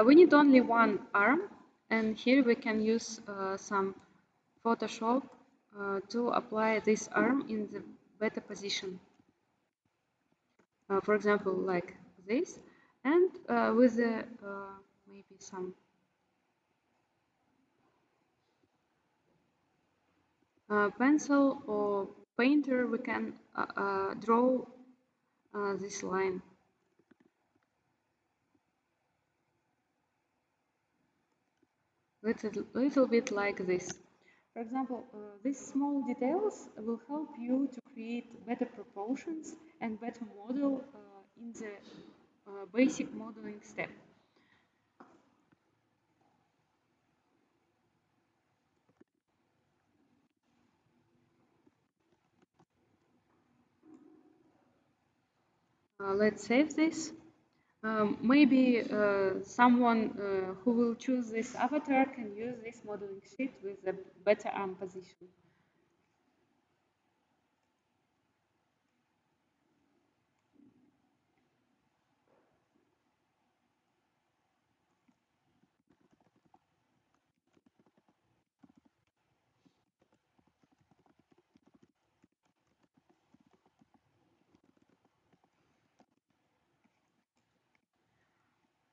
We need only one arm, and here we can use some Photoshop to apply this arm in the better position. For example, like this, and with maybe some pencil or painter, we can draw this line. Little bit like this. For example, these small details will help you to create better proportions and better model in the basic modeling step. Let's save this. Maybe someone who will choose this avatar can use this modeling sheet with a better arm position.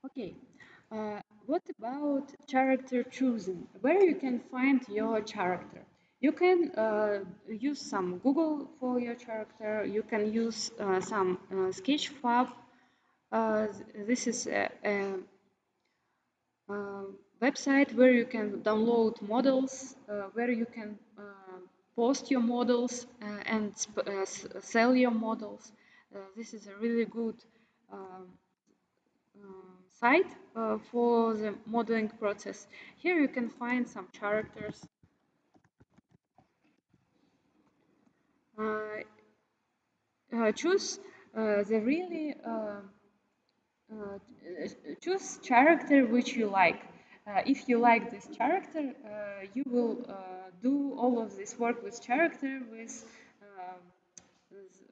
Okay, what about character choosing? Where you can find your character? You can use some Google for your character. You can use some Sketchfab. This is a website where you can download models, where you can post your models and sell your models. This is a really good um, site for the modeling process. Here you can find some characters. Choose the really uh, choose character which you like. If you like this character, you will do all of this work with character um,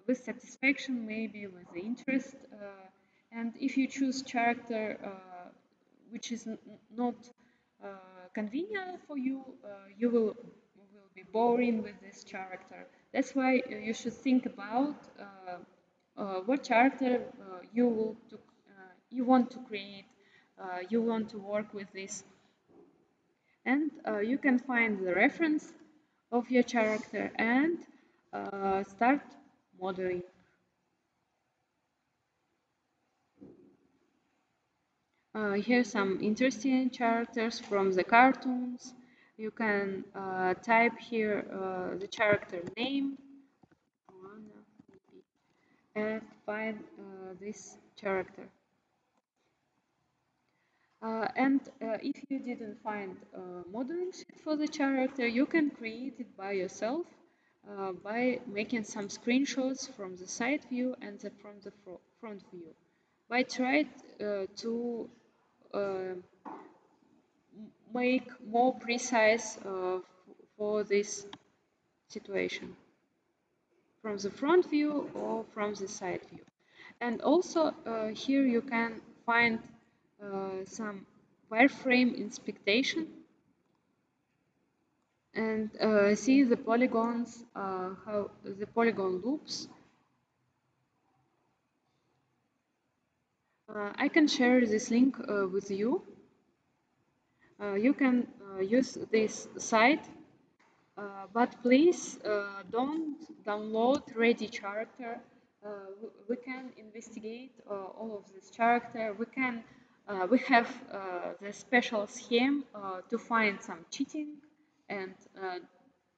with satisfaction, maybe with the interest. And if you choose character which is not uh, convenient for you, you will be boring with this character. That's why you should think about what character you want to create, you want to work with this, and you can find the reference of your character and start modeling. Here's some interesting characters from the cartoons. You can type here the character name, Moana, maybe, and find this character. And if you didn't find modeling sheet for the character, you can create it by yourself by making some screenshots from the side view and from the front view. By trying to uh, make more precise for this situation from the front view or from the side view. And also here you can find some wireframe inspection and see the polygons, how the polygon loops. I can share this link with you. You can use this site, but please don't download ready character. We can investigate all of this character. We have the special scheme to find some cheating, and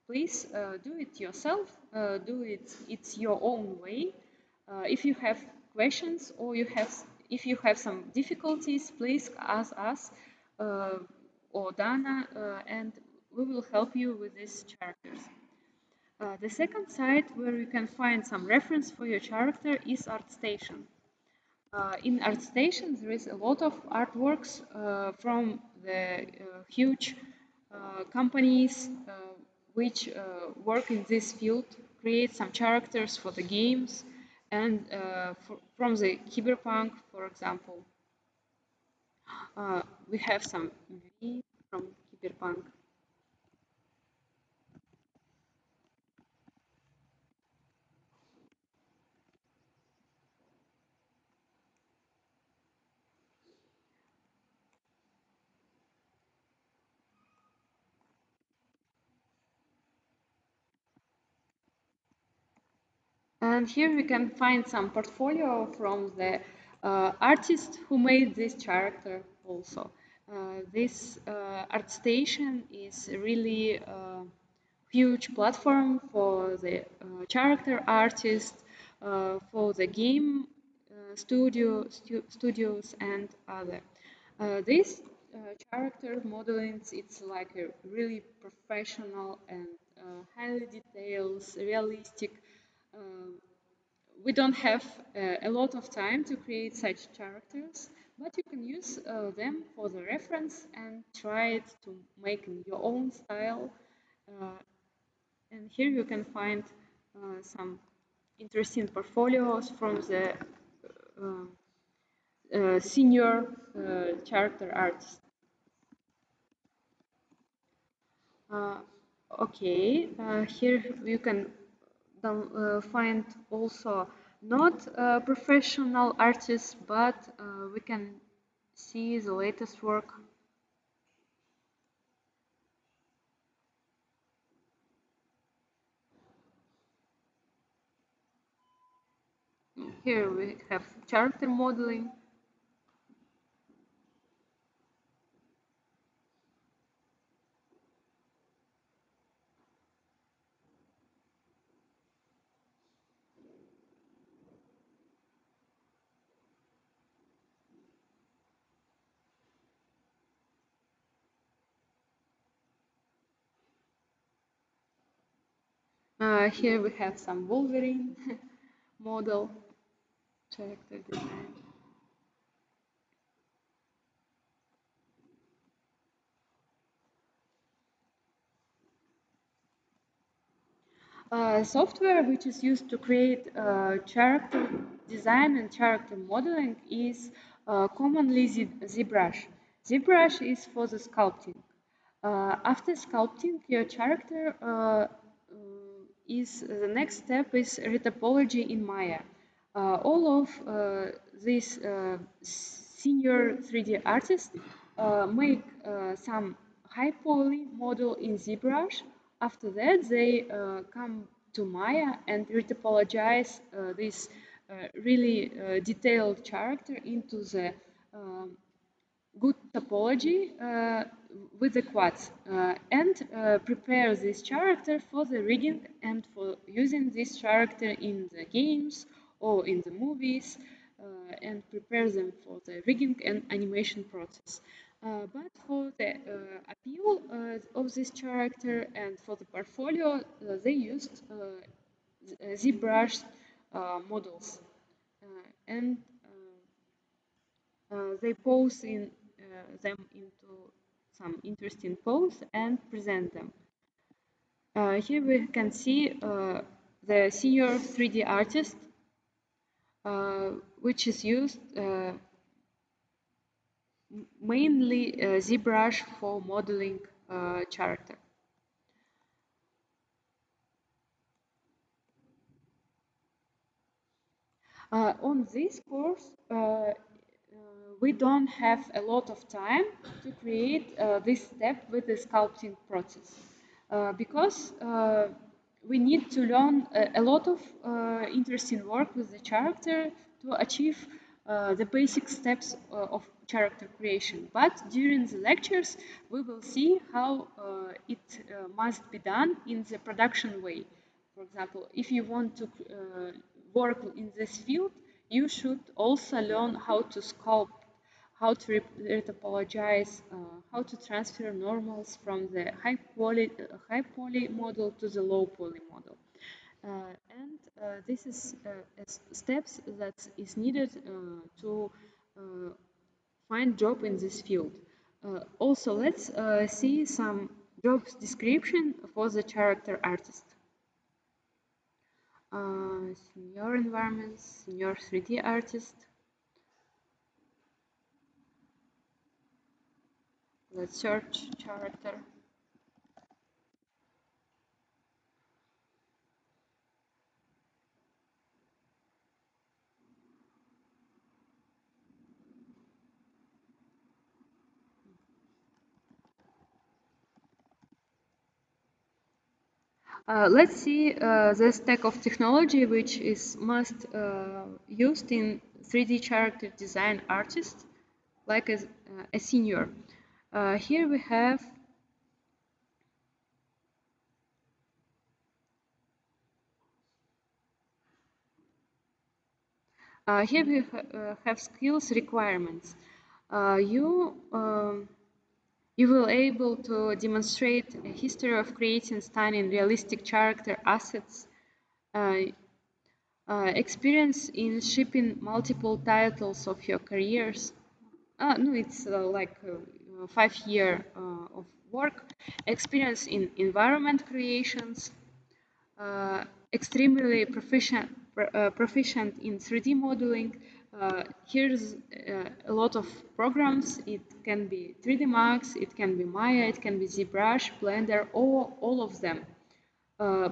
please do it yourself. Do it. It's your own way. If you have questions or if you have some difficulties, please ask us or Dana, and we will help you with these characters. The second site where you can find some reference for your character is ArtStation. In ArtStation, there is a lot of artworks from the huge companies which work in this field, create some characters for the games, and from the cyberpunk, for example, we have some V from cyberpunk. And here we can find some portfolio from the artist who made this character also. This ArtStation is really huge platform for the character artist, for the game studios and other. This character modeling, it's like a really professional and highly detailed, realistic. um we don't have a lot of time to create such characters, but you can use them for the reference and try it to make in your own style. Uh, and here you can find some interesting portfolios from the uh, senior character artists. Uh, okay, here you can find also not professional artists, but we can see the latest work. Here we have character modeling. Here we have some Wolverine model character design. Software which is used to create character design and character modeling is commonly ZBrush. ZBrush is for the sculpting. After sculpting your character, is the next step is retopology in Maya. All of these senior 3D artists make some high poly model in ZBrush. After that, they come to Maya and retopologize this really detailed character into the good topology with the quads and prepare this character for the rigging and for using this character in the games or in the movies and prepare them for the rigging and animation process. But for the appeal of this character and for the portfolio, they used ZBrush models and they pose them into some interesting pose and present them. Here we can see the senior 3D artist, which is used mainly ZBrush for modeling character. On this course, we don't have a lot of time to create this step with the sculpting process because we need to learn a lot of interesting work with the character to achieve the basic steps of character creation. But during the lectures, we will see how it must be done in the production way. For example, if you want to work in this field, you should also learn how to sculpt, how to retopologize, how to transfer normals from the high poly model to the low poly model. And this is steps that is needed to find job in this field. Also, let's see some job description for the character artist. Senior environments, senior 3D artist. Let's search character. Let's see the stack of technology which is most used in 3D character design artist, like a senior. Here we have have skills requirements. You will able to demonstrate a history of creating stunning realistic character assets, uh, experience in shipping multiple titles of your careers. No, it's like 5 year of work, experience in environment creations, extremely proficient in 3D modeling. Here's a lot of programs. It can be 3D Max, it can be Maya, it can be ZBrush, Blender, all of them. Uh,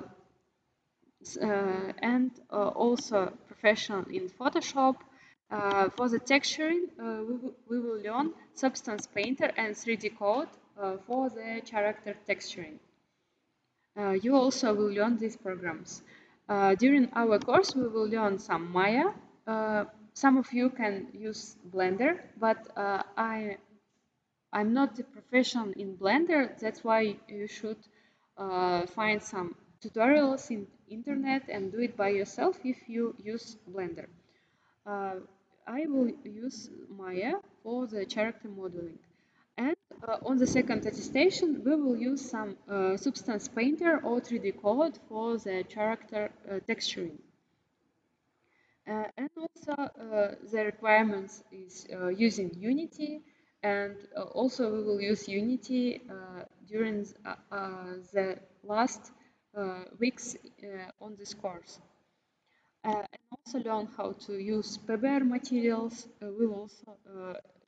and also professional in Photoshop. For the texturing, we will learn Substance Painter and 3D Code for the character texturing. You also will learn these programs. During our course, we will learn some Maya. Some of you can use Blender, but I'm not a professional in Blender. That's why you should find some tutorials in internet and do it by yourself if you use Blender. Uh, I will use Maya for the character modeling. And on the second attestation, we will use some Substance Painter or 3D Code for the character texturing. And also the requirements is using Unity, and also we will use Unity during the last weeks on this course. And also learn how to use paper materials. We will also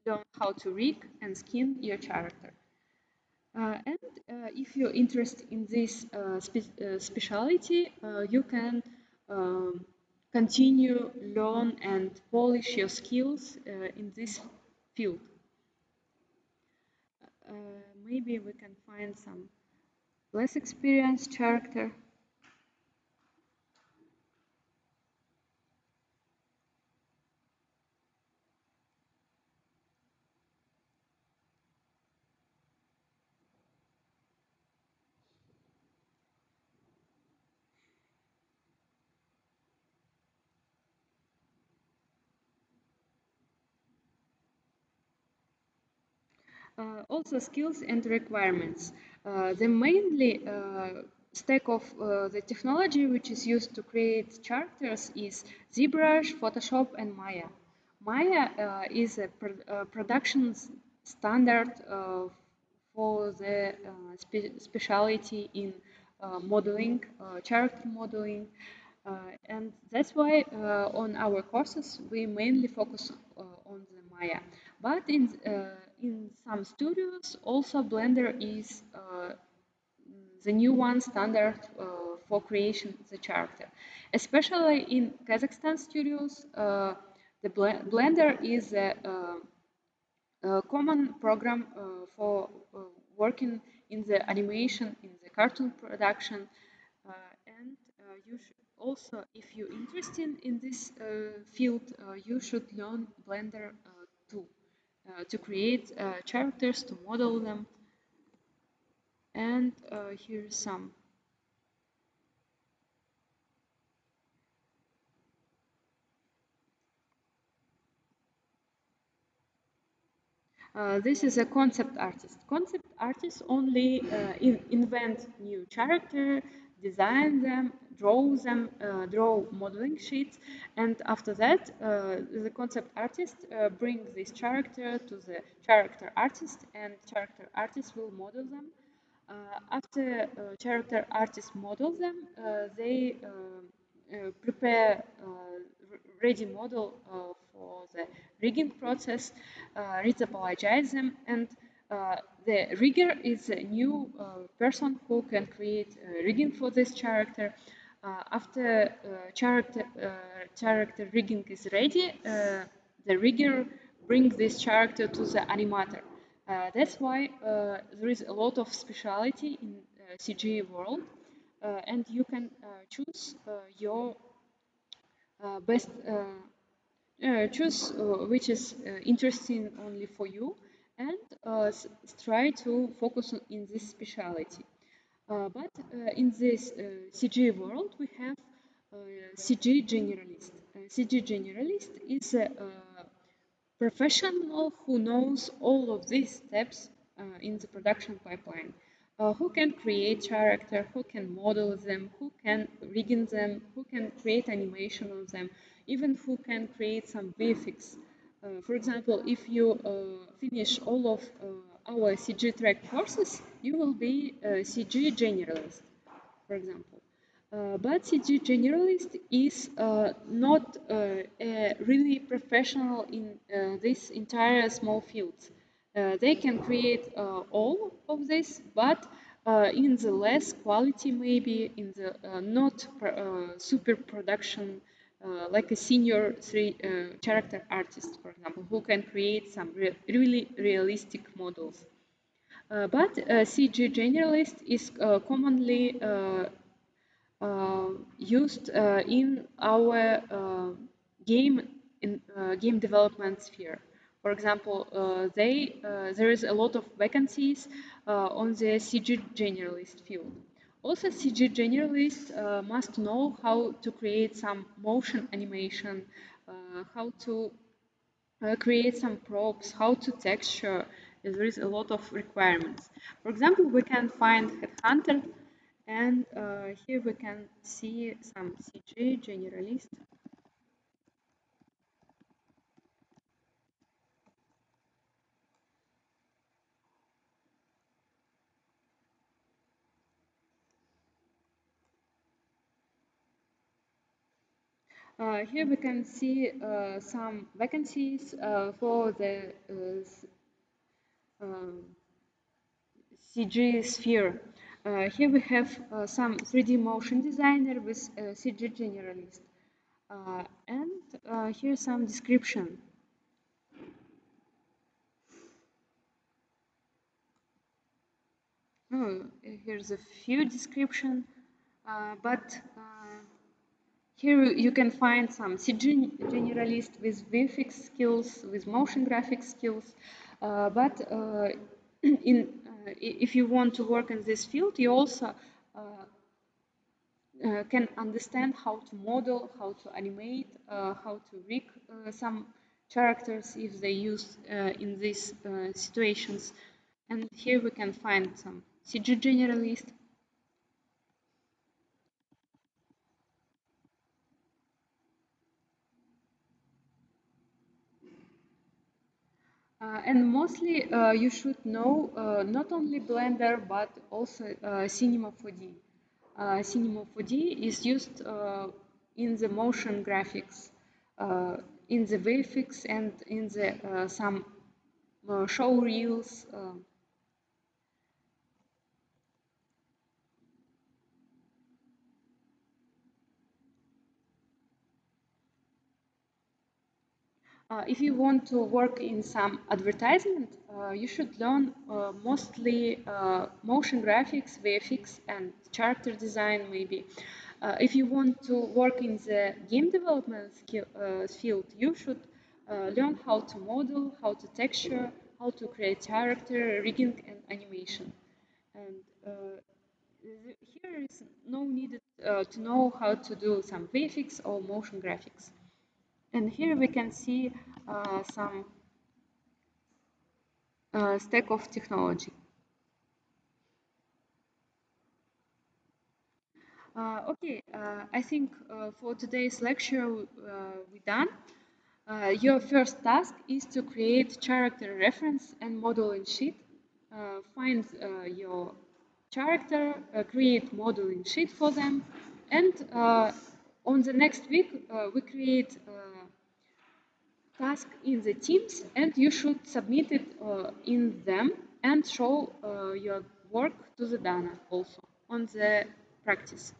learn how to rig and skin your character. And if you're interested in this specialty, you can um, continue, learn, and polish your skills in this field. Uh, Maybe we can find some less experienced character. Also skills and requirements. The mainly stack of the technology which is used to create characters is ZBrush, Photoshop, and Maya. Maya is a production standard for the specialty in modeling, character modeling, and that's why on our courses we mainly focus on the Maya. But in some studios also Blender is the new one standard for creation of the character. Especially in Kazakhstan studios, the Blender is a common program for working in the animation, in the cartoon production, and you should also, if you're interested in this field, you should learn Blender too, to create characters, to model them, and here's some. This is a concept artist. Concept artists only invent new character, design them, draw modeling sheets, and after that, the concept artist bring this character to the character artist, and character artist will model them. After character artists model them, they prepare ready model for the rigging process, retopologize them, and the rigger is a new person who can create rigging for this character. After character rigging is ready, the rigger brings this character to the animator. That's why there is a lot of speciality in CG world, and you can choose your best choose which is interesting only for you, and try to focus in this specialty. But in this CG world, we have CG generalist. CG generalist is a professional who knows all of these steps in the production pipeline, who can create character, who can model them, who can rigging them, who can create animation of them, even who can create some VFX. For example, if you finish all of our CG track courses, you will be a CG generalist, for example. But CG generalist is not a really professional in this entire small field. They can create all of this, but in the less quality, maybe in the not super production, like a senior character artist, for example, who can create some really realistic models. But CG generalist is commonly used in our game game development sphere. For example, there is a lot of vacancies on the CG generalist field. Also, CG generalist must know how to create some motion animation, how to create some props, how to texture. There is a lot of requirements. For example, we can find Headhunter, and here we can see some CG generalist. Here we can see some vacancies for the uh, CG sphere. Here we have some 3D motion designer with CG generalist. And here's some description. Oh, here's a few description, but here you can find some CG generalist with VFX skills, with motion graphics skills, but if you want to work in this field, you also can understand how to model, how to animate, how to rig some characters if they use in these situations. And here we can find some CG generalist. And mostly you should know not only Blender but also Cinema 4D. Cinema 4D is used in the motion graphics, in the VFX, and in the some show reels. If you want to work in some advertisement, you should learn mostly motion graphics, VFX, and character design maybe. If you want to work in the game development field, you should learn how to model, how to texture, how to create character, rigging, and animation. And here is no need to know how to do some VFX or motion graphics. And here we can see some stack of technology. Okay, I think for today's lecture we're done. Your first task is to create character reference and modeling sheet. Find your character, create modeling sheet for them, and on the next week we create task in the teams and you should submit it in them and show your work to the Dana also on the practice.